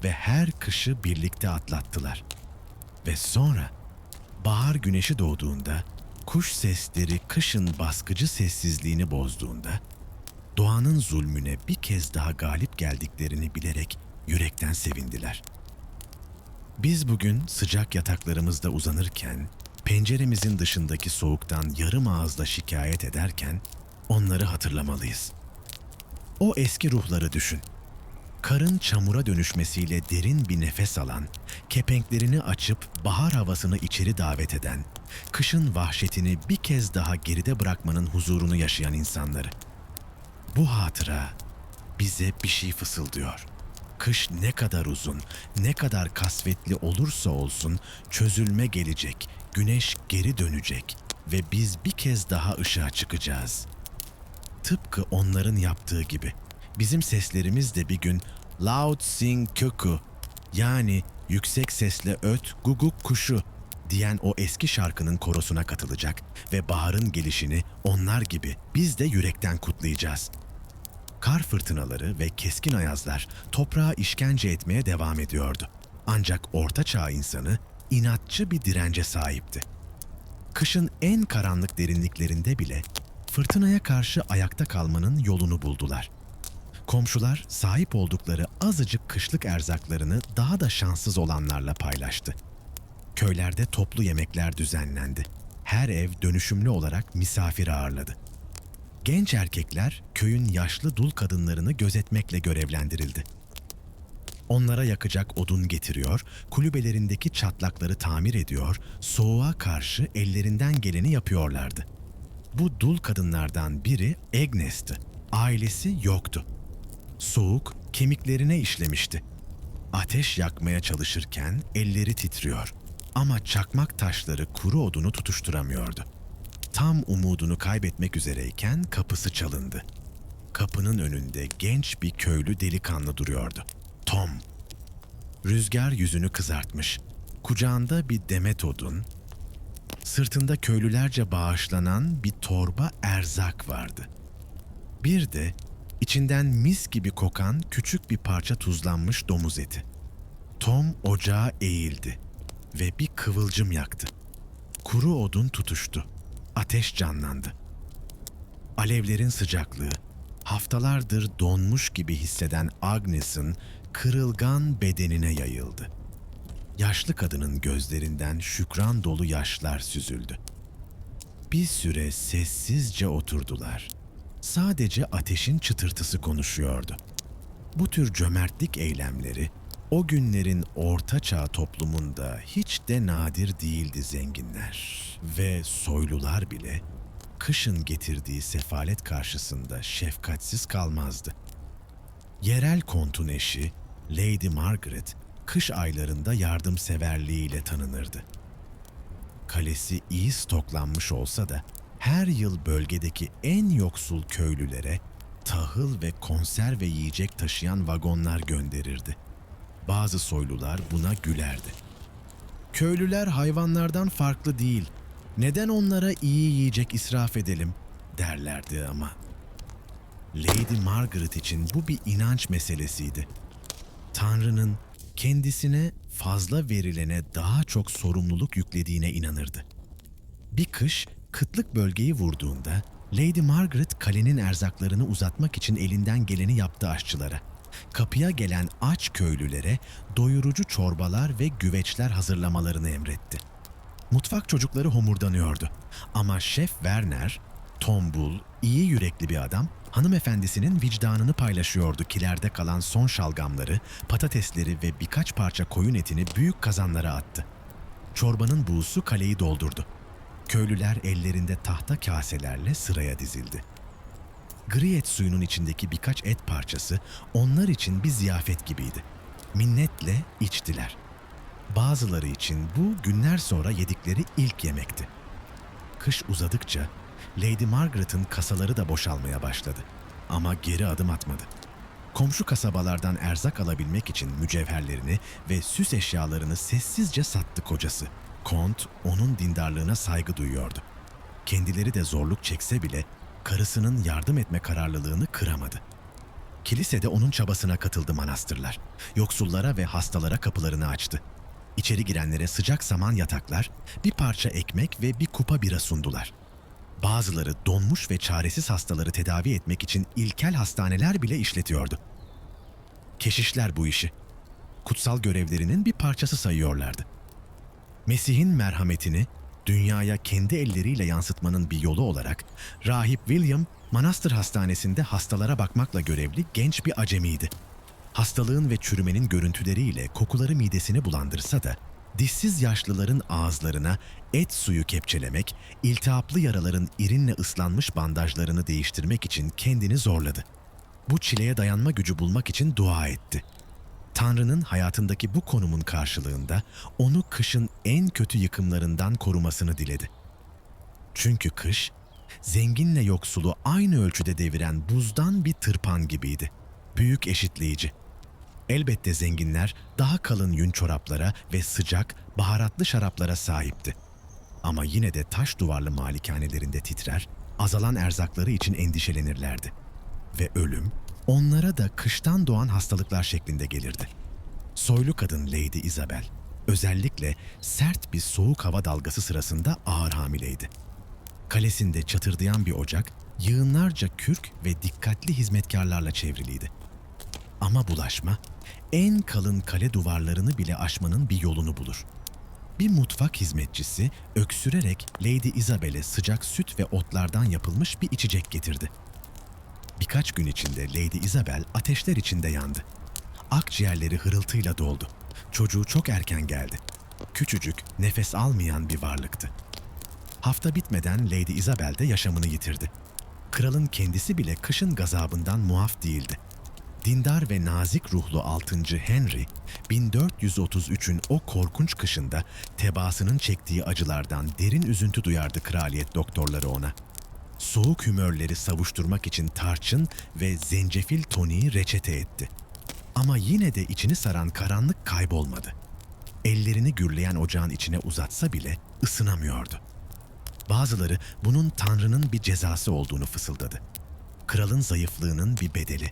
ve her kışı birlikte atlattılar. Ve sonra bahar güneşi doğduğunda, kuş sesleri kışın baskıcı sessizliğini bozduğunda, doğanın zulmüne bir kez daha galip geldiklerini bilerek yürekten sevindiler. Biz bugün sıcak yataklarımızda uzanırken, penceremizin dışındaki soğuktan yarım ağızla şikayet ederken onları hatırlamalıyız. O eski ruhları düşün. Karın çamura dönüşmesiyle derin bir nefes alan, kepenklerini açıp bahar havasını içeri davet eden, kışın vahşetini bir kez daha geride bırakmanın huzurunu yaşayan insanları. Bu hatıra bize bir şey fısıldıyor. Kış ne kadar uzun, ne kadar kasvetli olursa olsun çözülme gelecek, güneş geri dönecek ve biz bir kez daha ışığa çıkacağız. Tıpkı onların yaptığı gibi bizim seslerimiz de bir gün loud sing kökü yani yüksek sesle öt guguk kuşu diyen o eski şarkının korosuna katılacak ve baharın gelişini onlar gibi biz de yürekten kutlayacağız. Kar fırtınaları ve keskin ayazlar toprağa işkence etmeye devam ediyordu. Ancak Orta Çağ insanı inatçı bir dirence sahipti. Kışın en karanlık derinliklerinde bile fırtınaya karşı ayakta kalmanın yolunu buldular. Komşular sahip oldukları azıcık kışlık erzaklarını daha da şanssız olanlarla paylaştı. Köylerde toplu yemekler düzenlendi. Her ev dönüşümlü olarak misafir ağırladı. Genç erkekler köyün yaşlı dul kadınlarını gözetmekle görevlendirildi. Onlara yakacak odun getiriyor, kulübelerindeki çatlakları tamir ediyor, soğuğa karşı ellerinden geleni yapıyorlardı. Bu dul kadınlardan biri Agnes'ti. Ailesi yoktu. Soğuk kemiklerine işlemişti. Ateş yakmaya çalışırken elleri titriyor ama çakmak taşları kuru odunu tutuşturamıyordu. Tam umudunu kaybetmek üzereyken kapısı çalındı. Kapının önünde genç bir köylü delikanlı duruyordu. Tom. Rüzgar yüzünü kızartmış. Kucağında bir demet odun, sırtında köylülerce bağışlanan bir torba erzak vardı. Bir de içinden mis gibi kokan küçük bir parça tuzlanmış domuz eti. Tom ocağa eğildi ve bir kıvılcım yaktı. Kuru odun tutuştu. Ateş canlandı. Alevlerin sıcaklığı, haftalardır donmuş gibi hisseden Agnes'in kırılgan bedenine yayıldı. Yaşlı kadının gözlerinden şükran dolu yaşlar süzüldü. Bir süre sessizce oturdular. Sadece ateşin çıtırtısı konuşuyordu. Bu tür cömertlik eylemleri o günlerin Orta Çağ toplumunda hiç de nadir değildi zenginler ve soylular bile kışın getirdiği sefalet karşısında şefkatsiz kalmazdı. Yerel kontun eşi Lady Margaret kış aylarında yardımseverliğiyle tanınırdı. Kalesi iyi stoklanmış olsa da her yıl bölgedeki en yoksul köylülere tahıl ve konserve yiyecek taşıyan vagonlar gönderirdi. Bazı soylular buna gülerdi. Köylüler hayvanlardan farklı değil, neden onlara iyi yiyecek israf edelim derlerdi ama. Lady Margaret için bu bir inanç meselesiydi. Tanrı'nın kendisine fazla verilene daha çok sorumluluk yüklediğine inanırdı. Bir kış kıtlık bölgeyi vurduğunda Lady Margaret kalenin erzaklarını uzatmak için elinden geleni yaptı aşçılara. Kapıya gelen aç köylülere doyurucu çorbalar ve güveçler hazırlamalarını emretti. Mutfak çocukları homurdanıyordu ama Şef Werner, tombul, iyi yürekli bir adam, hanımefendisinin vicdanını paylaşıyordu. Kilerde kalan son şalgamları, patatesleri ve birkaç parça koyun etini büyük kazanlara attı. Çorbanın buğusu kaleyi doldurdu. Köylüler ellerinde tahta kaselerle sıraya dizildi. Gri et suyunun içindeki birkaç et parçası onlar için bir ziyafet gibiydi. Minnetle içtiler. Bazıları için bu günler sonra yedikleri ilk yemekti. Kış uzadıkça Lady Margaret'ın kasaları da boşalmaya başladı. Ama geri adım atmadı. Komşu kasabalardan erzak alabilmek için mücevherlerini ve süs eşyalarını sessizce sattı kocası. Kont onun dindarlığına saygı duyuyordu. Kendileri de zorluk çekse bile karısının yardım etme kararlılığını kıramadı. Kilisede onun çabasına katıldı manastırlar. Yoksullara ve hastalara kapılarını açtı. İçeri girenlere sıcak saman yataklar, bir parça ekmek ve bir kupa bira sundular. Bazıları donmuş ve çaresiz hastaları tedavi etmek için ilkel hastaneler bile işletiyordu. Keşişler bu işi kutsal görevlerinin bir parçası sayıyorlardı. Mesih'in merhametini Dünyaya kendi elleriyle yansıtmanın bir yolu olarak Rahip William, manastır hastanesinde hastalara bakmakla görevli genç bir acemiydi. Hastalığın ve çürümenin görüntüleriyle kokuları midesini bulandırsa da dişsiz yaşlıların ağızlarına et suyu kepçelemek, iltihaplı yaraların irinle ıslanmış bandajlarını değiştirmek için kendini zorladı. Bu çileye dayanma gücü bulmak için dua etti. Tanrı'nın hayatındaki bu konumun karşılığında onu kışın en kötü yıkımlarından korumasını diledi. Çünkü kış, zenginle yoksulu aynı ölçüde deviren buzdan bir tırpan gibiydi. Büyük eşitleyici. Elbette zenginler daha kalın yün çoraplara ve sıcak, baharatlı şaraplara sahipti. Ama yine de taş duvarlı malikanelerinde titrer, azalan erzakları için endişelenirlerdi. Ve ölüm, onlara da kıştan doğan hastalıklar şeklinde gelirdi. Soylu kadın Lady Isabel, özellikle sert bir soğuk hava dalgası sırasında ağır hamileydi. Kalesinde çatırdayan bir ocak, yığınlarca kürk ve dikkatli hizmetkarlarla çevriliydi. Ama bulaşma, en kalın kale duvarlarını bile aşmanın bir yolunu bulur. Bir mutfak hizmetçisi öksürerek Lady Isabel'e sıcak süt ve otlardan yapılmış bir içecek getirdi. Birkaç gün içinde Lady Isabel ateşler içinde yandı. Akciğerleri hırıltıyla doldu. Çocuğu çok erken geldi. Küçücük, nefes almayan bir varlıktı. Hafta bitmeden Lady Isabel de yaşamını yitirdi. Kralın kendisi bile kışın gazabından muaf değildi. Dindar ve nazik ruhlu 6. Henry, 1433'ün o korkunç kışında tebaasının çektiği acılardan derin üzüntü duyardı kraliyet doktorları ona. Soğuk hümörleri savuşturmak için tarçın ve zencefil toniği reçete etti. Ama yine de içini saran karanlık kaybolmadı. Ellerini gürleyen ocağın içine uzatsa bile ısınamıyordu. Bazıları bunun Tanrı'nın bir cezası olduğunu fısıldadı. Kralın zayıflığının bir bedeli.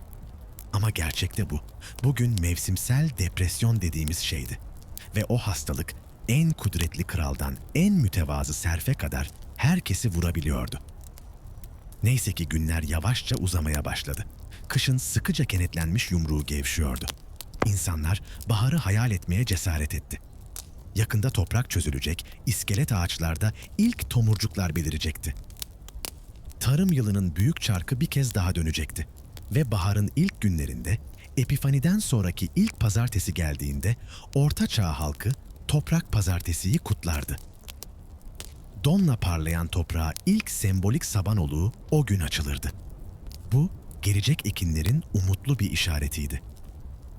Ama gerçekte bu. Bugün mevsimsel depresyon dediğimiz şeydi. Ve o hastalık en kudretli kraldan en mütevazı serfe kadar herkesi vurabiliyordu. Neyse ki günler yavaşça uzamaya başladı. Kışın sıkıca kenetlenmiş yumruğu gevşiyordu. İnsanlar baharı hayal etmeye cesaret etti. Yakında toprak çözülecek, iskelet ağaçlarda ilk tomurcuklar belirecekti. Tarım yılının büyük çarkı bir kez daha dönecekti. Ve baharın ilk günlerinde, Epifani'den sonraki ilk pazartesi geldiğinde Orta Çağ halkı toprak pazartesiyi kutlardı. Donla parlayan toprağa ilk sembolik sabanoluğu o gün açılırdı. Bu, gelecek ekinlerin umutlu bir işaretiydi.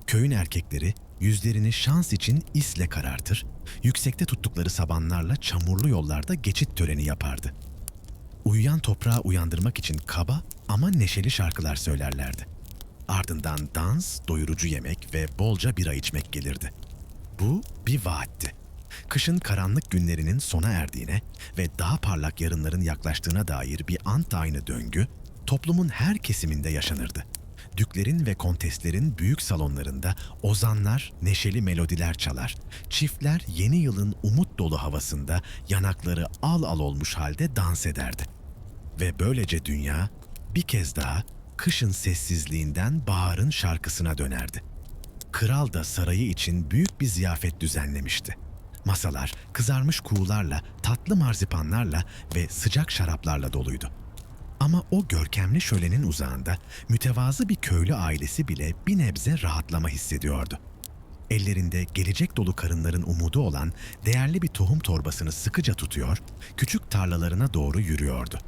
Köyün erkekleri yüzlerini şans için isle karartır, yüksekte tuttukları sabanlarla çamurlu yollarda geçit töreni yapardı. Uyuyan toprağı uyandırmak için kaba ama neşeli şarkılar söylerlerdi. Ardından dans, doyurucu yemek ve bolca bira içmek gelirdi. Bu bir vaatti. Kışın karanlık günlerinin sona erdiğine ve daha parlak yarınların yaklaştığına dair bir ant aynı döngü toplumun her kesiminde yaşanırdı. Düklerin ve konteslerin büyük salonlarında ozanlar neşeli melodiler çalar, çiftler yeni yılın umut dolu havasında yanakları al al olmuş halde dans ederdi. Ve böylece dünya bir kez daha kışın sessizliğinden baharın şarkısına dönerdi. Kral da sarayı için büyük bir ziyafet düzenlemişti. Masalar kızarmış kuğularla, tatlı marzipanlarla ve sıcak şaraplarla doluydu. Ama o görkemli şölenin uzağında mütevazı bir köylü ailesi bile bir nebze rahatlama hissediyordu. Ellerinde gelecek dolu karınların umudu olan değerli bir tohum torbasını sıkıca tutuyor, küçük tarlalarına doğru yürüyordu.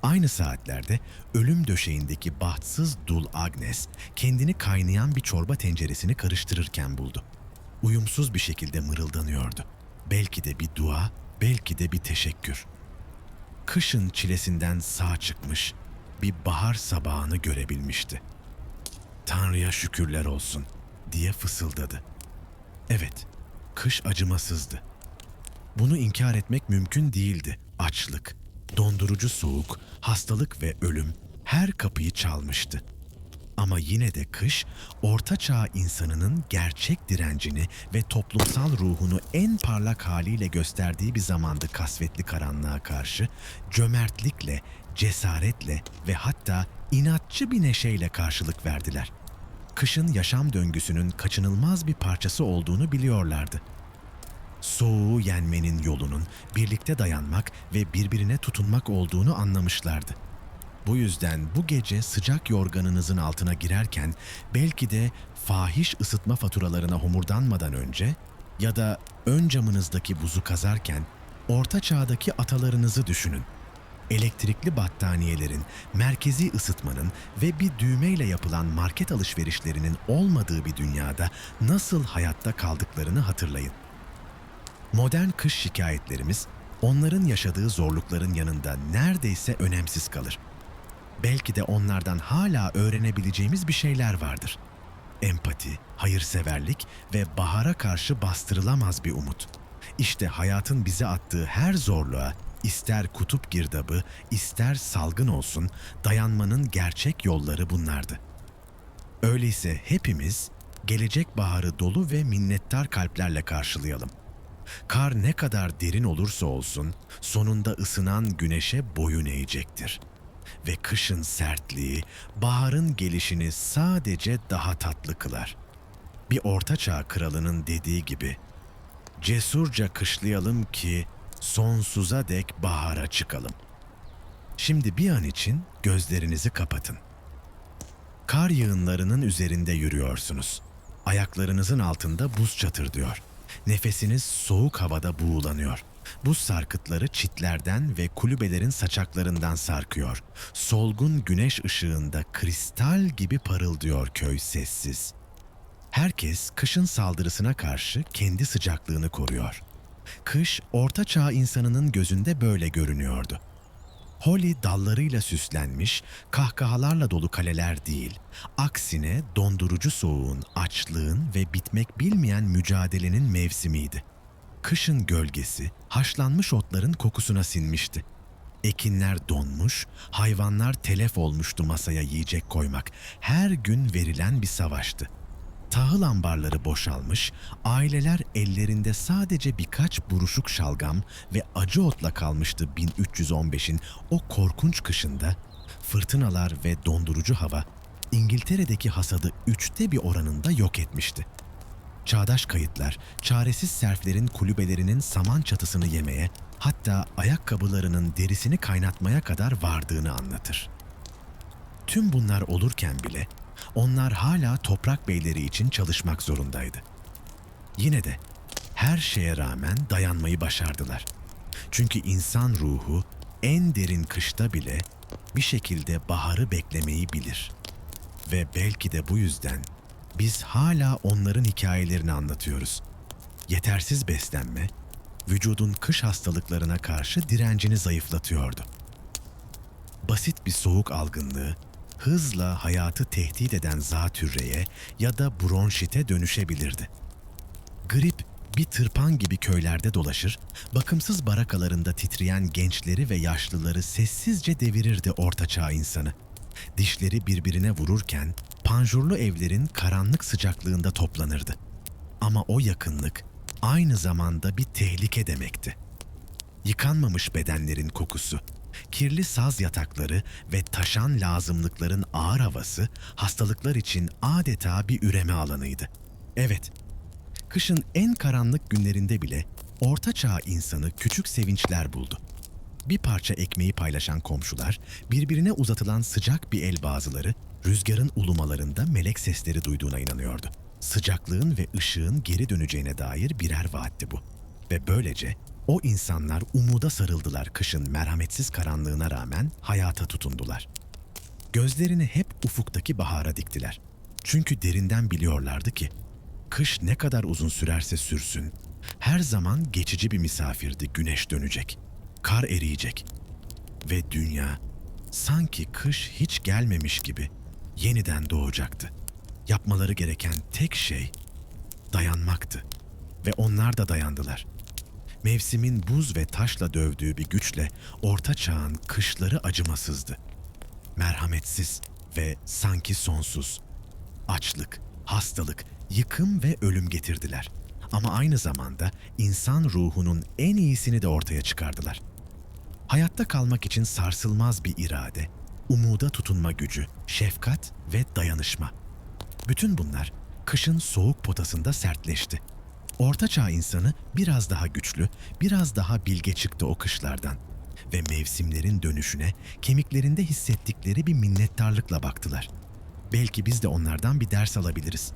Aynı saatlerde ölüm döşeğindeki bahtsız dul Agnes kendini kaynayan bir çorba tenceresini karıştırırken buldu. Uyumsuz bir şekilde mırıldanıyordu. Belki de bir dua, belki de bir teşekkür. Kışın çilesinden sağ çıkmış, bir bahar sabahını görebilmişti. "Tanrı'ya şükürler olsun," diye fısıldadı. Evet, kış acımasızdı. Bunu inkar etmek mümkün değildi. Açlık, dondurucu soğuk, hastalık ve ölüm her kapıyı çalmıştı. Ama yine de kış, Orta Çağ insanının gerçek direncini ve toplumsal ruhunu en parlak haliyle gösterdiği bir zamandı kasvetli karanlığa karşı, cömertlikle, cesaretle ve hatta inatçı bir neşeyle karşılık verdiler. Kışın yaşam döngüsünün kaçınılmaz bir parçası olduğunu biliyorlardı. Soğuğu yenmenin yolunun birlikte dayanmak ve birbirine tutunmak olduğunu anlamışlardı. Bu yüzden bu gece sıcak yorganınızın altına girerken belki de fahiş ısıtma faturalarına homurdanmadan önce ya da ön camınızdaki buzu kazarken orta çağdaki atalarınızı düşünün. Elektrikli battaniyelerin, merkezi ısıtmanın ve bir düğmeyle yapılan market alışverişlerinin olmadığı bir dünyada nasıl hayatta kaldıklarını hatırlayın. Modern kış şikayetlerimiz onların yaşadığı zorlukların yanında neredeyse önemsiz kalır. Belki de onlardan hala öğrenebileceğimiz bir şeyler vardır. Empati, hayırseverlik ve bahara karşı bastırılamaz bir umut. İşte hayatın bize attığı her zorluğa, ister kutup girdabı, ister salgın olsun, dayanmanın gerçek yolları bunlardı. Öyleyse hepimiz gelecek baharı dolu ve minnettar kalplerle karşılayalım. Kar ne kadar derin olursa olsun, sonunda ısınan güneşe boyun eğecektir. Ve kışın sertliği, baharın gelişini sadece daha tatlı kılar. Bir ortaçağ kralının dediği gibi, cesurca kışlayalım ki sonsuza dek bahara çıkalım. Şimdi bir an için gözlerinizi kapatın. Kar yığınlarının üzerinde yürüyorsunuz. Ayaklarınızın altında buz çatırdıyor. Nefesiniz soğuk havada buğulanıyor. Buz sarkıtları çitlerden ve kulübelerin saçaklarından sarkıyor. Solgun güneş ışığında kristal gibi parıldıyor köy sessiz. Herkes kışın saldırısına karşı kendi sıcaklığını koruyor. Kış, Orta Çağ insanının gözünde böyle görünüyordu. Holly dallarıyla süslenmiş, kahkahalarla dolu kaleler değil, aksine dondurucu soğuğun, açlığın ve bitmek bilmeyen mücadelenin mevsimiydi. Kışın gölgesi, haşlanmış otların kokusuna sinmişti. Ekinler donmuş, hayvanlar telef olmuştu masaya yiyecek koymak. Her gün verilen bir savaştı. Tahıl ambarları boşalmış, aileler ellerinde sadece birkaç buruşuk şalgam ve acı otla kalmıştı 1315'in o korkunç kışında. Fırtınalar ve dondurucu hava İngiltere'deki hasadı 3'te bir oranında yok etmişti. Çağdaş kayıtlar, çaresiz serflerin kulübelerinin saman çatısını yemeye, hatta ayakkabılarının derisini kaynatmaya kadar vardığını anlatır. Tüm bunlar olurken bile onlar hala toprak beyleri için çalışmak zorundaydı. Yine de her şeye rağmen dayanmayı başardılar. Çünkü insan ruhu en derin kışta bile bir şekilde baharı beklemeyi bilir. Ve belki de bu yüzden biz hala onların hikayelerini anlatıyoruz. Yetersiz beslenme, vücudun kış hastalıklarına karşı direncini zayıflatıyordu. Basit bir soğuk algınlığı, hızla hayatı tehdit eden zatürreye ya da bronşite dönüşebilirdi. Grip bir tırpan gibi köylerde dolaşır, bakımsız barakalarında titreyen gençleri ve yaşlıları sessizce devirirdi ortaçağ insanı. Dişleri birbirine vururken panjurlu evlerin karanlık sıcaklığında toplanırdı. Ama o yakınlık aynı zamanda bir tehlike demekti. Yıkanmamış bedenlerin kokusu, kirli saz yatakları ve taşan lazımlıkların ağır havası hastalıklar için adeta bir üreme alanıydı. Evet, kışın en karanlık günlerinde bile Orta Çağ insanı küçük sevinçler buldu. Bir parça ekmeği paylaşan komşular, birbirine uzatılan sıcak bir el bazıları, rüzgarın ulumalarında melek sesleri duyduğuna inanıyordu. Sıcaklığın ve ışığın geri döneceğine dair birer vaatti bu. Ve böylece o insanlar umuda sarıldılar kışın merhametsiz karanlığına rağmen hayata tutundular. Gözlerini hep ufuktaki bahara diktiler. Çünkü derinden biliyorlardı ki, kış ne kadar uzun sürerse sürsün, her zaman geçici bir misafirdi, güneş dönecek, kar eriyecek ve dünya sanki kış hiç gelmemiş gibi yeniden doğacaktı. Yapmaları gereken tek şey dayanmaktı ve onlar da dayandılar. Mevsimin buz ve taşla dövdüğü bir güçle Orta Çağ'ın kışları acımasızdı. Merhametsiz ve sanki sonsuz. Açlık, hastalık, yıkım ve ölüm getirdiler. Ama aynı zamanda insan ruhunun en iyisini de ortaya çıkardılar. Hayatta kalmak için sarsılmaz bir irade, umuda tutunma gücü, şefkat ve dayanışma. Bütün bunlar kışın soğuk potasında sertleşti. Orta Çağ insanı biraz daha güçlü, biraz daha bilge çıktı o kışlardan ve mevsimlerin dönüşüne kemiklerinde hissettikleri bir minnettarlıkla baktılar. Belki biz de onlardan bir ders alabiliriz.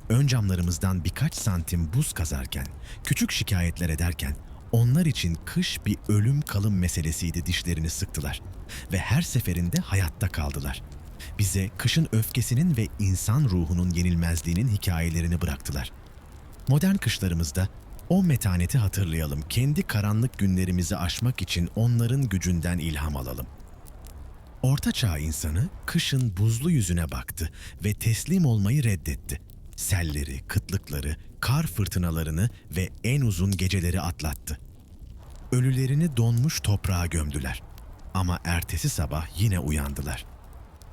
Ön camlarımızdan birkaç santim buz kazarken, küçük şikayetler ederken onlar için kış bir ölüm kalım meselesiydi, dişlerini sıktılar ve her seferinde hayatta kaldılar. Bize kışın öfkesinin ve insan ruhunun yenilmezliğinin hikayelerini bıraktılar. Modern kışlarımızda o metaneti hatırlayalım, kendi karanlık günlerimizi aşmak için onların gücünden ilham alalım. Orta Çağ insanı kışın buzlu yüzüne baktı ve teslim olmayı reddetti. Selleri, kıtlıkları, kar fırtınalarını ve en uzun geceleri atlattı. Ölülerini donmuş toprağa gömdüler. Ama ertesi sabah yine uyandılar.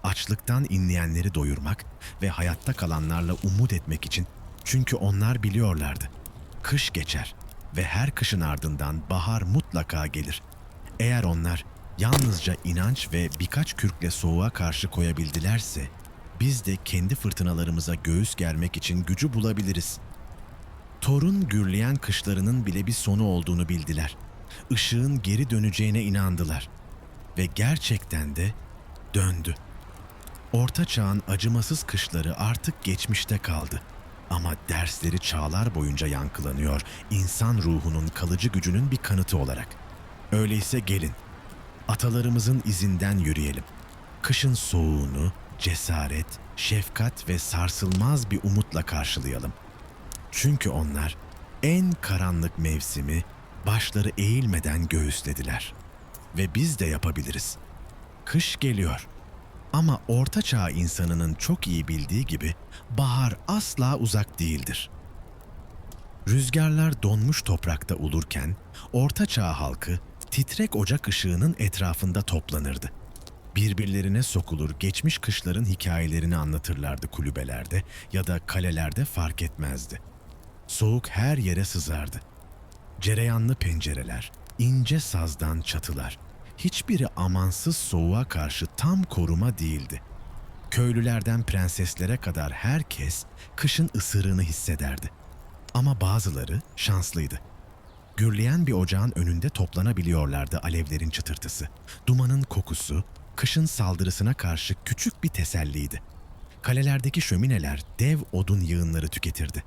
Açlıktan inleyenleri doyurmak ve hayatta kalanlarla umut etmek için, çünkü onlar biliyorlardı. Kış geçer ve her kışın ardından bahar mutlaka gelir. Eğer onlar yalnızca inanç ve birkaç kürkle soğuğa karşı koyabildilerse, biz de kendi fırtınalarımıza göğüs germek için gücü bulabiliriz. Thor'un gürleyen kışlarının bile bir sonu olduğunu bildiler. Işığın geri döneceğine inandılar. Ve gerçekten de döndü. Orta Çağ'ın acımasız kışları artık geçmişte kaldı. Ama dersleri çağlar boyunca yankılanıyor, insan ruhunun kalıcı gücünün bir kanıtı olarak. Öyleyse gelin, atalarımızın izinden yürüyelim. Kışın soğuğunu cesaret, şefkat ve sarsılmaz bir umutla karşılayalım. Çünkü onlar en karanlık mevsimi başları eğilmeden göğüslediler. Ve biz de yapabiliriz. Kış geliyor. Ama Orta Çağ insanının çok iyi bildiği gibi bahar asla uzak değildir. Rüzgarlar donmuş toprakta ulurken Orta Çağ halkı titrek ocak ışığının etrafında toplanırdı. Birbirlerine sokulur, geçmiş kışların hikayelerini anlatırlardı kulübelerde ya da kalelerde, fark etmezdi. Soğuk her yere sızardı. Cereyanlı pencereler, ince sazdan çatılar, hiçbiri amansız soğuğa karşı tam koruma değildi. Köylülerden prenseslere kadar herkes kışın ısırığını hissederdi. Ama bazıları şanslıydı. Gürleyen bir ocağın önünde toplanabiliyorlardı, alevlerin çıtırtısı, dumanın kokusu, kışın saldırısına karşı küçük bir teselliydi. Kalelerdeki şömineler dev odun yığınları tüketirdi.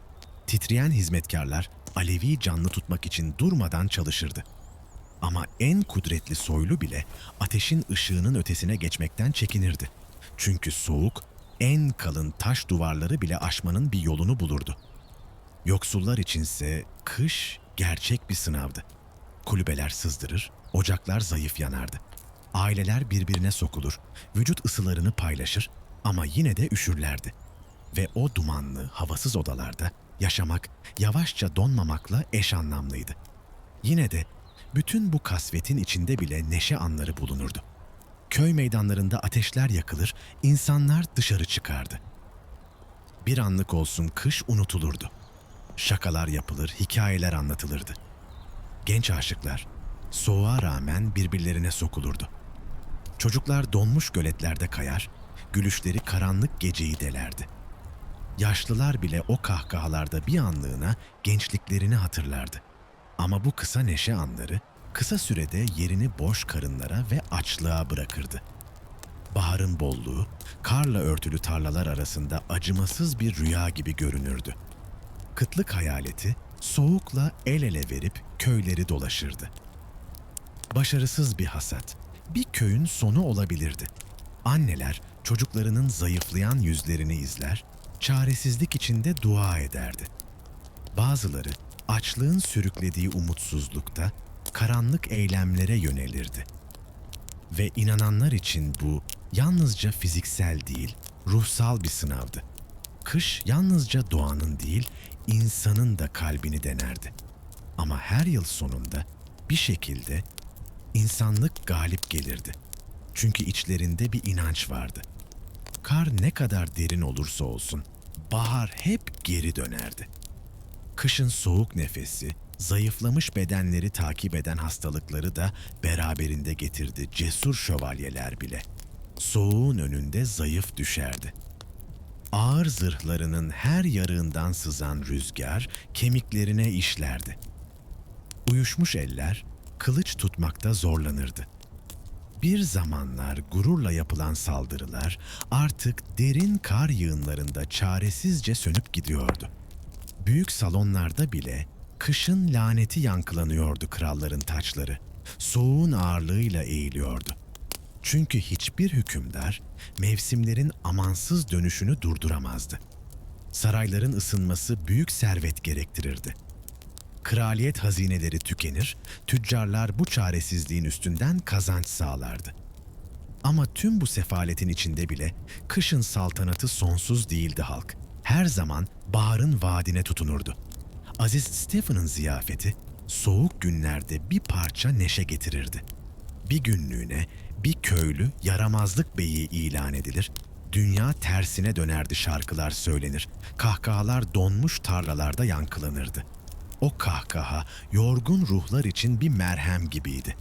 Titreyen hizmetkarlar alevi canlı tutmak için durmadan çalışırdı. Ama en kudretli soylu bile ateşin ışığının ötesine geçmekten çekinirdi. Çünkü soğuk en kalın taş duvarları bile aşmanın bir yolunu bulurdu. Yoksullar içinse kış gerçek bir sınavdı. Kulübeler sızdırır, ocaklar zayıf yanardı. Aileler birbirine sokulur, vücut ısılarını paylaşır ama yine de üşürlerdi. Ve o dumanlı, havasız odalarda yaşamak yavaşça donmamakla eş anlamlıydı. Yine de bütün bu kasvetin içinde bile neşe anları bulunurdu. Köy meydanlarında ateşler yakılır, insanlar dışarı çıkardı. Bir anlık olsun kış unutulurdu. Şakalar yapılır, hikayeler anlatılırdı. Genç aşıklar soğuğa rağmen birbirlerine sokulurdu. Çocuklar donmuş göletlerde kayar, gülüşleri karanlık geceyi delerdi. Yaşlılar bile o kahkahalarda bir anlığına gençliklerini hatırlardı. Ama bu kısa neşe anları kısa sürede yerini boş karınlara ve açlığa bırakırdı. Baharın bolluğu, karla örtülü tarlalar arasında acımasız bir rüya gibi görünürdü. Kıtlık hayaleti soğukla el ele verip köyleri dolaşırdı. Başarısız bir hasat, bir köyün sonu olabilirdi. Anneler çocuklarının zayıflayan yüzlerini izler, çaresizlik içinde dua ederdi. Bazıları açlığın sürüklediği umutsuzlukta karanlık eylemlere yönelirdi. Ve inananlar için bu yalnızca fiziksel değil, ruhsal bir sınavdı. Kış yalnızca doğanın değil, insanın da kalbini denerdi. Ama her yıl sonunda bir şekilde insanlık galip gelirdi. Çünkü içlerinde bir inanç vardı. Kar ne kadar derin olursa olsun, bahar hep geri dönerdi. Kışın soğuk nefesi, zayıflamış bedenleri takip eden hastalıkları da beraberinde getirdi, cesur şövalyeler bile. Soğuğun önünde zayıf düşerdi. Ağır zırhlarının her yarığından sızan rüzgar kemiklerine işlerdi. Uyuşmuş eller kılıç tutmakta zorlanırdı. Bir zamanlar gururla yapılan saldırılar artık derin kar yığınlarında çaresizce sönüp gidiyordu. Büyük salonlarda bile kışın laneti yankılanıyordu kralların taçları. Soğuğun ağırlığıyla eğiliyordu. Çünkü hiçbir hükümdar mevsimlerin amansız dönüşünü durduramazdı. Sarayların ısınması büyük servet gerektirirdi. Kraliyet hazineleri tükenir, tüccarlar bu çaresizliğin üstünden kazanç sağlardı. Ama tüm bu sefaletin içinde bile kışın saltanatı sonsuz değildi halk. Her zaman baharın vaadine tutunurdu. Aziz Stephen'ın ziyafeti soğuk günlerde bir parça neşe getirirdi. Bir günlüğüne bir köylü yaramazlık beyi ilan edilir, dünya tersine dönerdi şarkılar söylenir, kahkahalar donmuş tarlalarda yankılanırdı. O kahkaha yorgun ruhlar için bir merhem gibiydi.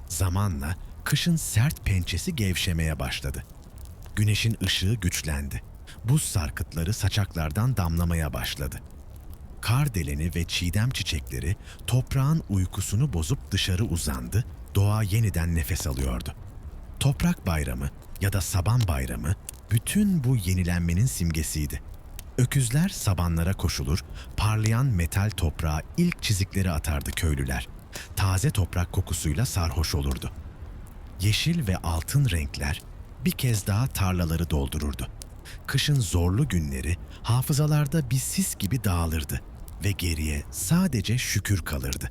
Zamanla kışın sert pençesi gevşemeye başladı. Güneşin ışığı güçlendi. Buz sarkıtları saçaklardan damlamaya başladı. Kar deleni ve çiğdem çiçekleri toprağın uykusunu bozup dışarı uzandı, doğa yeniden nefes alıyordu. Toprak bayramı ya da saban bayramı bütün bu yenilenmenin simgesiydi. Öküzler sabanlara koşulur, parlayan metal toprağa ilk çizikleri atardı köylüler. Taze toprak kokusuyla sarhoş olurdu. Yeşil ve altın renkler bir kez daha tarlaları doldururdu. Kışın zorlu günleri hafızalarda bir sis gibi dağılırdı ve geriye sadece şükür kalırdı.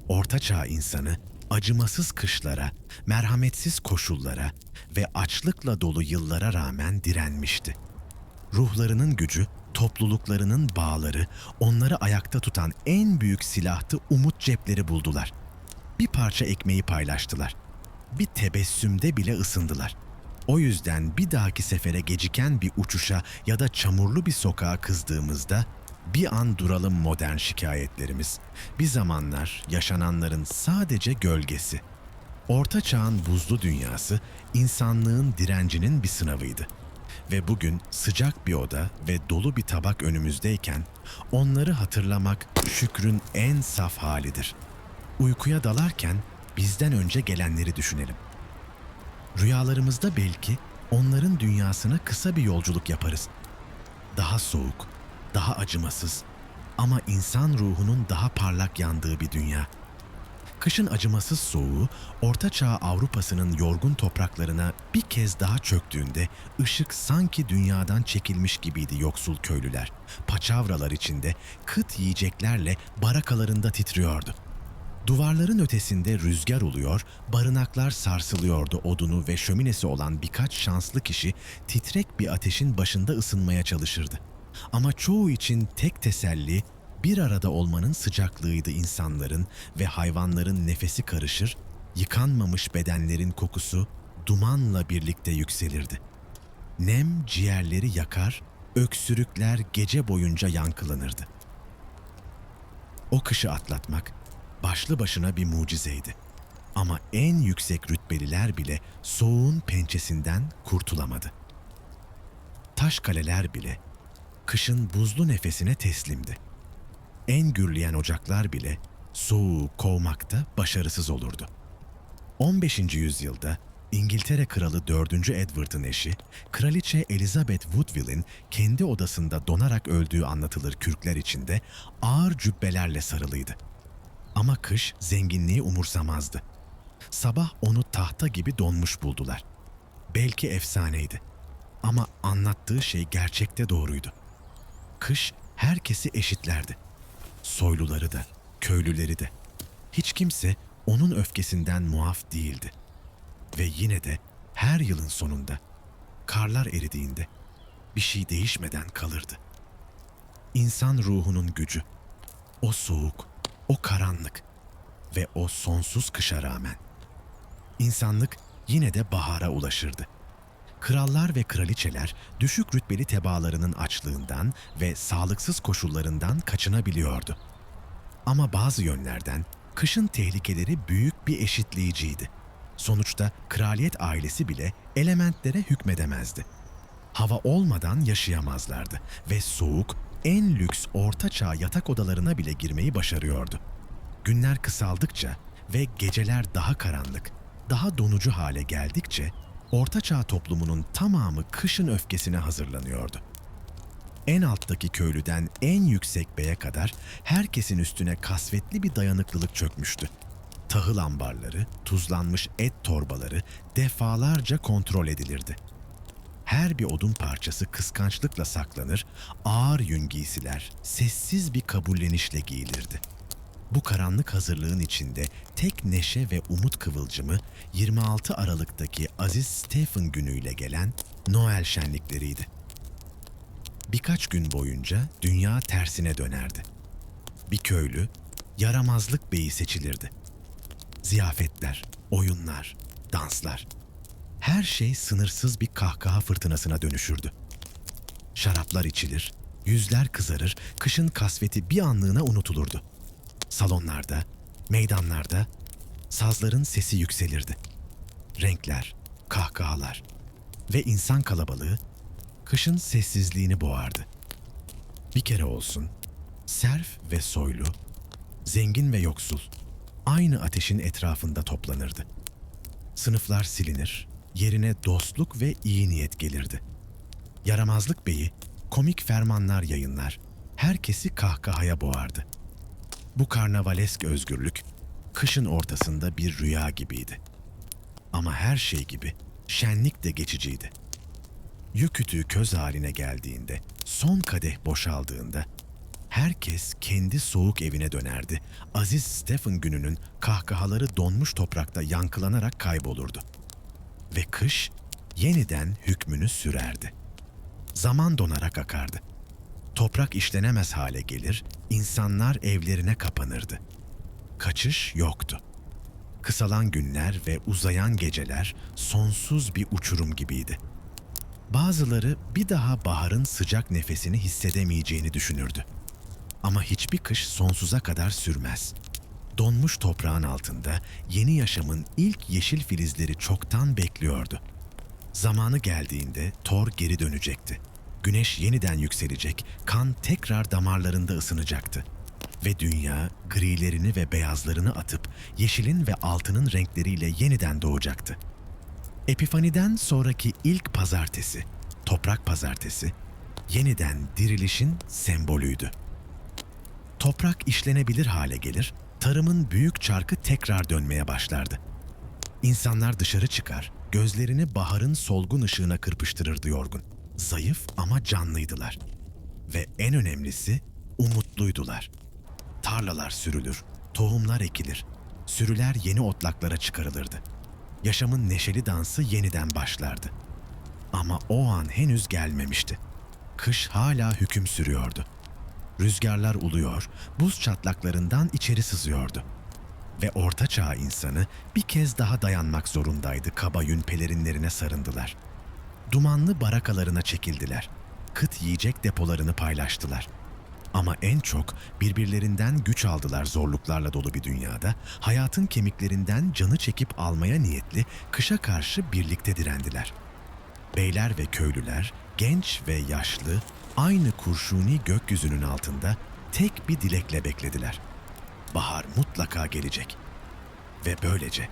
Ortaçağ insanı acımasız kışlara, merhametsiz koşullara ve açlıkla dolu yıllara rağmen direnmişti. Ruhlarının gücü, topluluklarının bağları, onları ayakta tutan en büyük silahtı umut cepleri buldular. Bir parça ekmeği paylaştılar. Bir tebessümde bile ısındılar. O yüzden bir dahaki sefere geciken bir uçuşa ya da çamurlu bir sokağa kızdığımızda bir an duralım modern şikayetlerimiz. Bir zamanlar yaşananların sadece gölgesi. Orta Çağ'ın buzlu dünyası insanlığın direncinin bir sınavıydı. Ve bugün sıcak bir oda ve dolu bir tabak önümüzdeyken onları hatırlamak şükrün en saf halidir. Uykuya dalarken bizden önce gelenleri düşünelim. Rüyalarımızda belki onların dünyasına kısa bir yolculuk yaparız. Daha soğuk, daha acımasız ama insan ruhunun daha parlak yandığı bir dünya. Kışın acımasız soğuğu, Orta Çağ Avrupa'sının yorgun topraklarına bir kez daha çöktüğünde ışık sanki dünyadan çekilmiş gibiydi yoksul köylüler. Paçavralar içinde kıt yiyeceklerle barakalarında titriyordu. Duvarların ötesinde rüzgar oluyor, barınaklar sarsılıyordu odunu ve şöminesi olan birkaç şanslı kişi titrek bir ateşin başında ısınmaya çalışırdı. Ama çoğu için tek teselli bir arada olmanın sıcaklığıydı insanların ve hayvanların nefesi karışır, yıkanmamış bedenlerin kokusu dumanla birlikte yükselirdi. Nem ciğerleri yakar, öksürükler gece boyunca yankılanırdı. O kışı atlatmak başlı başına bir mucizeydi. Ama en yüksek rütbeliler bile soğuğun pençesinden kurtulamadı. Taş kaleler bile kışın buzlu nefesine teslimdi. En gürleyen ocaklar bile soğuğu kovmakta başarısız olurdu. 15. yüzyılda İngiltere Kralı 4. Edward'ın eşi, Kraliçe Elizabeth Woodville'in kendi odasında donarak öldüğü anlatılır kürkler içinde ağır cübbelerle sarılıydı. Ama kış zenginliği umursamazdı. Sabah onu tahta gibi donmuş buldular. Belki efsaneydi ama anlattığı şey gerçekte doğruydu. Kış herkesi eşitlerdi. Soyluları da, köylüleri de. Hiç kimse onun öfkesinden muaf değildi. Ve yine de her yılın sonunda, karlar eridiğinde bir şey değişmeden kalırdı. İnsan ruhunun gücü, o soğuk, o karanlık ve o sonsuz kışa rağmen. İnsanlık yine de bahara ulaşırdı. Krallar ve kraliçeler düşük rütbeli tebaalarının açlığından ve sağlıksız koşullarından kaçınabiliyordu. Ama bazı yönlerden kışın tehlikeleri büyük bir eşitleyiciydi. Sonuçta kraliyet ailesi bile elementlere hükmedemezdi. Hava olmadan yaşayamazlardı ve soğuk en lüks ortaçağ yatak odalarına bile girmeyi başarıyordu. Günler kısaldıkça ve geceler daha karanlık, daha donucu hale geldikçe ortaçağ toplumunun tamamı kışın öfkesine hazırlanıyordu. En alttaki köylüden en yüksek beye kadar herkesin üstüne kasvetli bir dayanıklılık çökmüştü. Tahıl ambarları, tuzlanmış et torbaları defalarca kontrol edilirdi. Her bir odun parçası kıskançlıkla saklanır, ağır yün giysiler sessiz bir kabullenişle giyilirdi. Bu karanlık hazırlığın içinde tek neşe ve umut kıvılcımı 26 Aralık'taki Aziz Stephen günüyle gelen Noel şenlikleriydi. Birkaç gün boyunca dünya tersine dönerdi. Bir köylü, yaramazlık beyi seçilirdi. Ziyafetler, oyunlar, danslar. Her şey sınırsız bir kahkaha fırtınasına dönüşürdü. Şaraplar içilir, yüzler kızarır, kışın kasveti bir anlığına unutulurdu. Salonlarda, meydanlarda sazların sesi yükselirdi. Renkler, kahkahalar ve insan kalabalığı kışın sessizliğini boğardı. Bir kere olsun, serf ve soylu, zengin ve yoksul aynı ateşin etrafında toplanırdı. Sınıflar silinir, yerine dostluk ve iyi niyet gelirdi. Yaramazlık beyi komik fermanlar yayınlar, herkesi kahkahaya boğardı. Bu karnavalesk özgürlük, kışın ortasında bir rüya gibiydi. Ama her şey gibi şenlik de geçiciydi. Yük kütüğü köz haline geldiğinde, son kadeh boşaldığında, herkes kendi soğuk evine dönerdi. Aziz Stephen gününün kahkahaları donmuş toprakta yankılanarak kaybolurdu. Ve kış yeniden hükmünü sürerdi. Zaman donarak akardı. Toprak işlenemez hale gelir, insanlar evlerine kapanırdı. Kaçış yoktu. Kısalan günler ve uzayan geceler sonsuz bir uçurum gibiydi. Bazıları bir daha baharın sıcak nefesini hissedemeyeceğini düşünürdü. Ama hiçbir kış sonsuza kadar sürmez. Donmuş toprağın altında yeni yaşamın ilk yeşil filizleri çoktan bekliyordu. Zamanı geldiğinde Thor geri dönecekti. Güneş yeniden yükselecek, kan tekrar damarlarında ısınacaktı. Ve dünya grilerini ve beyazlarını atıp yeşilin ve altının renkleriyle yeniden doğacaktı. Epifaniden sonraki ilk pazartesi, toprak pazartesi, yeniden dirilişin sembolüydü. Toprak işlenebilir hale gelir, tarımın büyük çarkı tekrar dönmeye başlardı. İnsanlar dışarı çıkar, gözlerini baharın solgun ışığına kırpıştırırdı yorgun. Zayıf ama canlıydılar. Ve en önemlisi umutluydular. Tarlalar sürülür, tohumlar ekilir, sürüler yeni otlaklara çıkarılırdı. Yaşamın neşeli dansı yeniden başlardı. Ama o an henüz gelmemişti. Kış hala hüküm sürüyordu. Rüzgarlar uluyor, buz çatlaklarından içeri sızıyordu. Ve Orta Çağ insanı bir kez daha dayanmak zorundaydı, kaba yün pelerinlerine sarındılar. Dumanlı barakalarına çekildiler. Kıt yiyecek depolarını paylaştılar. Ama en çok birbirlerinden güç aldılar zorluklarla dolu bir dünyada, hayatın kemiklerinden canı çekip almaya niyetli kışa karşı birlikte direndiler. Beyler ve köylüler, genç ve yaşlı, aynı kurşuni gökyüzünün altında tek bir dilekle beklediler. Bahar mutlaka gelecek. Ve böylece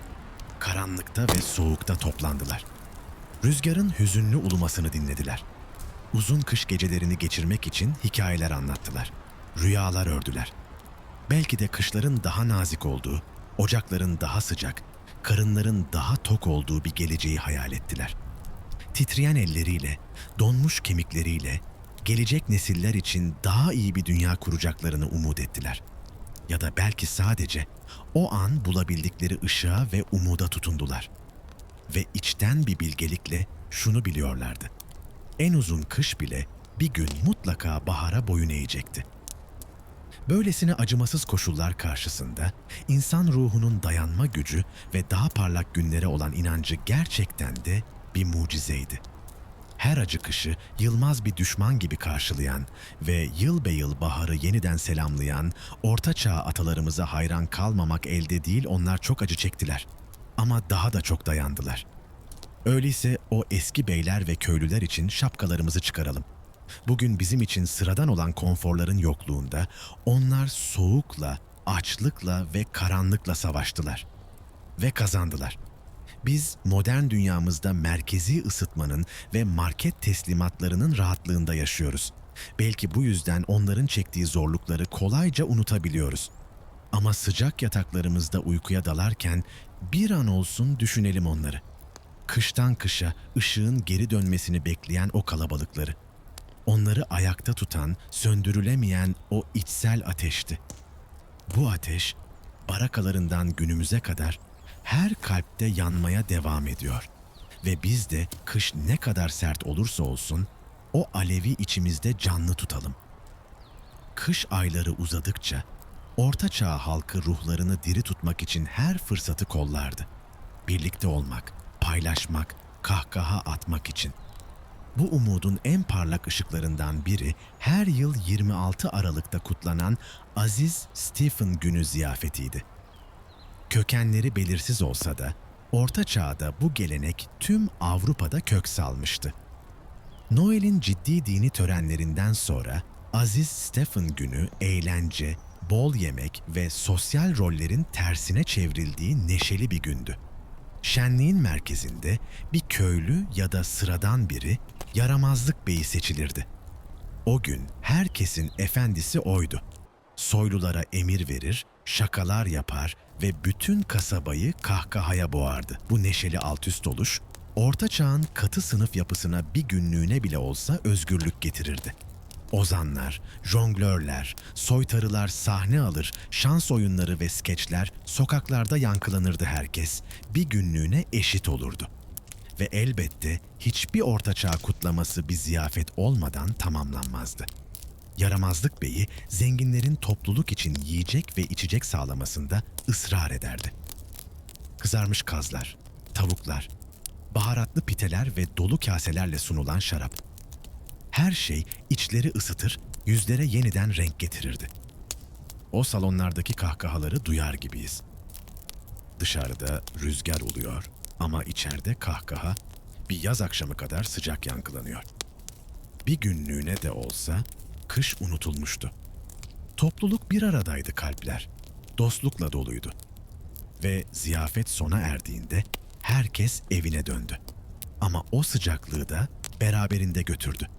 karanlıkta ve soğukta toplandılar. Rüzgarın hüzünlü ulumasını dinlediler. Uzun kış gecelerini geçirmek için hikayeler anlattılar. Rüyalar ördüler. Belki de kışların daha nazik olduğu, ocakların daha sıcak, karınların daha tok olduğu bir geleceği hayal ettiler. Titreyen elleriyle, donmuş kemikleriyle, gelecek nesiller için daha iyi bir dünya kuracaklarını umut ettiler. Ya da belki sadece o an bulabildikleri ışığa ve umuda tutundular. Ve içten bir bilgelikle şunu biliyorlardı: en uzun kış bile bir gün mutlaka bahara boyun eğecekti. Böylesine acımasız koşullar karşısında insan ruhunun dayanma gücü ve daha parlak günlere olan inancı gerçekten de bir mucizeydi. Her acı kışı yılmaz bir düşman gibi karşılayan ve yıl be yıl baharı yeniden selamlayan Orta Çağ atalarımıza hayran kalmamak elde değil, onlar çok acı çektiler. Ama daha da çok dayandılar. Öyleyse o eski beyler ve köylüler için şapkalarımızı çıkaralım. Bugün bizim için sıradan olan konforların yokluğunda onlar soğukla, açlıkla ve karanlıkla savaştılar ve kazandılar. Biz modern dünyamızda merkezi ısıtmanın ve market teslimatlarının rahatlığında yaşıyoruz. Belki bu yüzden onların çektiği zorlukları kolayca unutabiliyoruz. Ama sıcak yataklarımızda uykuya dalarken bir an olsun düşünelim onları. Kıştan kışa ışığın geri dönmesini bekleyen o kalabalıkları. Onları ayakta tutan, söndürülemeyen o içsel ateşti. Bu ateş, barakalarından günümüze kadar her kalpte yanmaya devam ediyor. Ve biz de kış ne kadar sert olursa olsun, o alevi içimizde canlı tutalım. Kış ayları uzadıkça, Orta Çağ halkı ruhlarını diri tutmak için her fırsatı kollardı. Birlikte olmak, paylaşmak, kahkaha atmak için. Bu umudun en parlak ışıklarından biri her yıl 26 Aralık'ta kutlanan Aziz Stephen Günü ziyafetiydi. Kökenleri belirsiz olsa da Orta Çağ'da bu gelenek tüm Avrupa'da kök salmıştı. Noel'in ciddi dini törenlerinden sonra Aziz Stephen Günü eğlence, bol yemek ve sosyal rollerin tersine çevrildiği neşeli bir gündü. Şenliğin merkezinde bir köylü ya da sıradan biri yaramazlık beyi seçilirdi. O gün herkesin efendisi oydu. Soylulara emir verir, şakalar yapar ve bütün kasabayı kahkahaya boğardı. Bu neşeli altüst oluş, Orta Çağ'ın katı sınıf yapısına bir günlüğüne bile olsa özgürlük getirirdi. Ozanlar, jonglörler, soytarılar sahne alır, şans oyunları ve skeçler sokaklarda yankılanırdı herkes. Bir günlüğüne eşit olurdu. Ve elbette hiçbir ortaçağ kutlaması bir ziyafet olmadan tamamlanmazdı. Yaramazlık Bey'i zenginlerin topluluk için yiyecek ve içecek sağlamasında ısrar ederdi. Kızarmış kazlar, tavuklar, baharatlı piteler ve dolu kaselerle sunulan şarap. Her şey içleri ısıtır, yüzlere yeniden renk getirirdi. O salonlardaki kahkahaları duyar gibiyiz. Dışarıda rüzgar oluyor ama içeride kahkaha bir yaz akşamı kadar sıcak yankılanıyor. Bir günlüğüne de olsa kış unutulmuştu. Topluluk bir aradaydı kalpler, dostlukla doluydu. Ve ziyafet sona erdiğinde herkes evine döndü. Ama o sıcaklığı da beraberinde götürdü.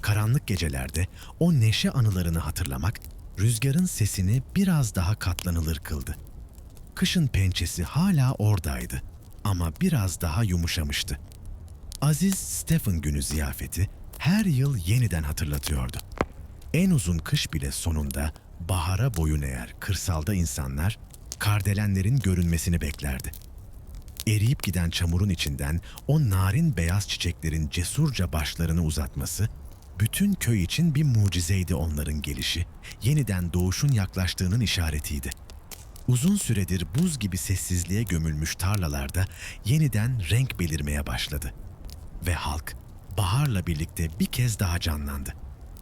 Karanlık gecelerde o neşe anılarını hatırlamak, rüzgarın sesini biraz daha katlanılır kıldı. Kışın pençesi hala oradaydı ama biraz daha yumuşamıştı. Aziz Stephen Günü ziyafeti her yıl yeniden hatırlatıyordu. En uzun kış bile sonunda bahara boyun eğer kırsalda insanlar kardelenlerin görünmesini beklerdi. Eriyip giden çamurun içinden o narin beyaz çiçeklerin cesurca başlarını uzatması, bütün köy için bir mucizeydi onların gelişi, yeniden doğuşun yaklaştığının işaretiydi. Uzun süredir buz gibi sessizliğe gömülmüş tarlalarda yeniden renk belirmeye başladı. Ve halk baharla birlikte bir kez daha canlandı.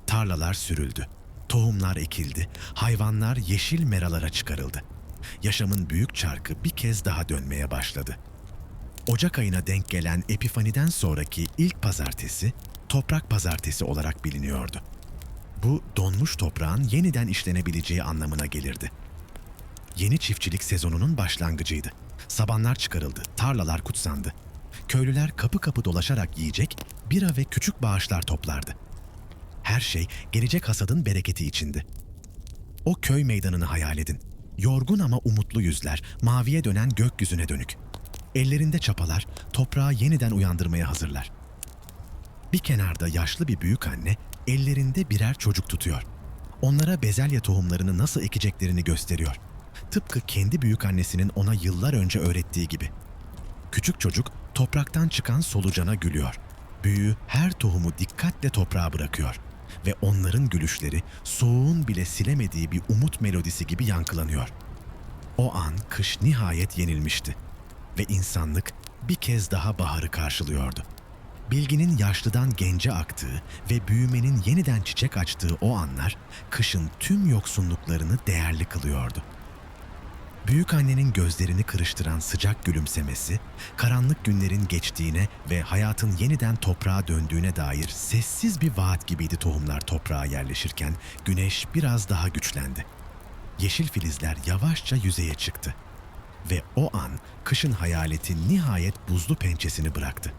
Tarlalar sürüldü, tohumlar ekildi, hayvanlar yeşil meralara çıkarıldı. Yaşamın büyük çarkı bir kez daha dönmeye başladı. Ocak ayına denk gelen Epifaniden sonraki ilk pazartesi, Toprak Pazartesi olarak biliniyordu. Bu donmuş toprağın yeniden işlenebileceği anlamına gelirdi. Yeni çiftçilik sezonunun başlangıcıydı. Sabanlar çıkarıldı, tarlalar kutsandı. Köylüler kapı kapı dolaşarak yiyecek, bira ve küçük bağışlar toplardı. Her şey gelecek hasadın bereketi içindi. O köy meydanını hayal edin. Yorgun ama umutlu yüzler, maviye dönen gökyüzüne dönük. Ellerinde çapalar, toprağı yeniden uyandırmaya hazırlar. Bir kenarda yaşlı bir büyükanne, ellerinde birer çocuk tutuyor. Onlara bezelye tohumlarını nasıl ekeceklerini gösteriyor. Tıpkı kendi büyükannesinin ona yıllar önce öğrettiği gibi. Küçük çocuk topraktan çıkan solucana gülüyor. Büyüğü her tohumu dikkatle toprağa bırakıyor. Ve onların gülüşleri soğuğun bile silemediği bir umut melodisi gibi yankılanıyor. O an kış nihayet yenilmişti. Ve insanlık bir kez daha baharı karşılıyordu. Bilginin yaşlıdan gence aktığı ve büyümenin yeniden çiçek açtığı o anlar kışın tüm yoksunluklarını değerli kılıyordu. Büyükannenin gözlerini kırıştıran sıcak gülümsemesi, karanlık günlerin geçtiğine ve hayatın yeniden toprağa döndüğüne dair sessiz bir vaat gibiydi tohumlar toprağa yerleşirken güneş biraz daha güçlendi. Yeşil filizler yavaşça yüzeye çıktı ve o an kışın hayaleti nihayet buzlu pençesini bıraktı.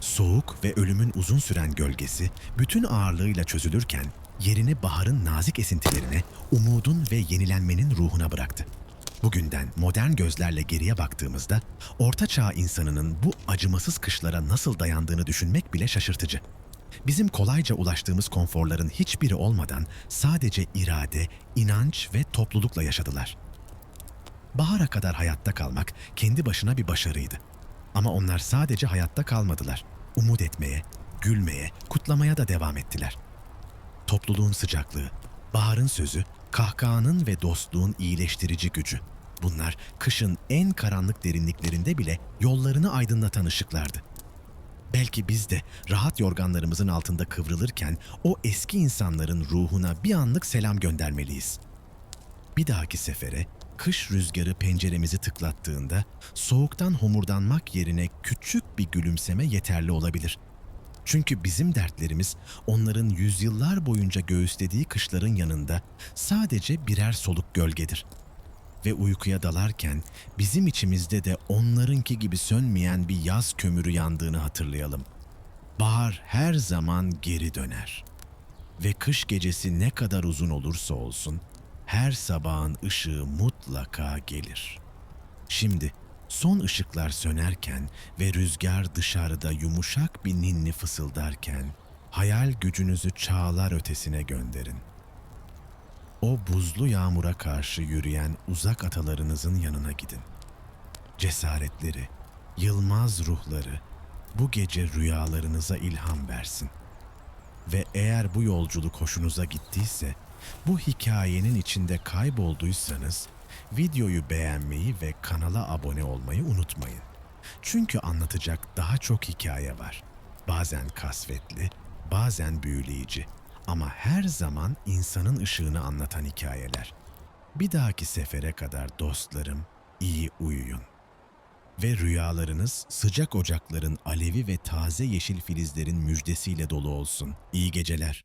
Soğuk ve ölümün uzun süren gölgesi bütün ağırlığıyla çözülürken yerini baharın nazik esintilerine, umudun ve yenilenmenin ruhuna bıraktı. Bugünden modern gözlerle geriye baktığımızda Orta Çağ insanının bu acımasız kışlara nasıl dayandığını düşünmek bile şaşırtıcı. Bizim kolayca ulaştığımız konforların hiçbiri olmadan sadece irade, inanç ve toplulukla yaşadılar. Bahara kadar hayatta kalmak kendi başına bir başarıydı. Ama onlar sadece hayatta kalmadılar. Umut etmeye, gülmeye, kutlamaya da devam ettiler. Topluluğun sıcaklığı, baharın sözü, kahkahanın ve dostluğun iyileştirici gücü. Bunlar kışın en karanlık derinliklerinde bile yollarını aydınlatan ışıklardı. Belki biz de rahat yorganlarımızın altında kıvrılırken o eski insanların ruhuna bir anlık selam göndermeliyiz. Bir dahaki sefere kış rüzgarı penceremizi tıklattığında soğuktan homurdanmak yerine küçük bir gülümseme yeterli olabilir. Çünkü bizim dertlerimiz onların yüzyıllar boyunca göğüslediği kışların yanında sadece birer soluk gölgedir. Ve uykuya dalarken bizim içimizde de onlarınki gibi sönmeyen bir yaz kömürü yandığını hatırlayalım. Bahar her zaman geri döner. Ve kış gecesi ne kadar uzun olursa olsun, her sabahın ışığı mutlaka gelir. Şimdi son ışıklar sönerken ve rüzgar dışarıda yumuşak bir ninni fısıldarken, hayal gücünüzü çağlar ötesine gönderin. O buzlu yağmura karşı yürüyen uzak atalarınızın yanına gidin. Cesaretleri, yılmaz ruhları bu gece rüyalarınıza ilham versin. Ve eğer bu yolculuk hoşunuza gittiyse, bu hikayenin içinde kaybolduysanız, videoyu beğenmeyi ve kanala abone olmayı unutmayın. Çünkü anlatacak daha çok hikaye var. Bazen kasvetli, bazen büyüleyici ama her zaman insanın ışığını anlatan hikayeler. Bir dahaki sefere kadar dostlarım, iyi uyuyun. Ve rüyalarınız sıcak ocakların alevi ve taze yeşil filizlerin müjdesiyle dolu olsun. İyi geceler.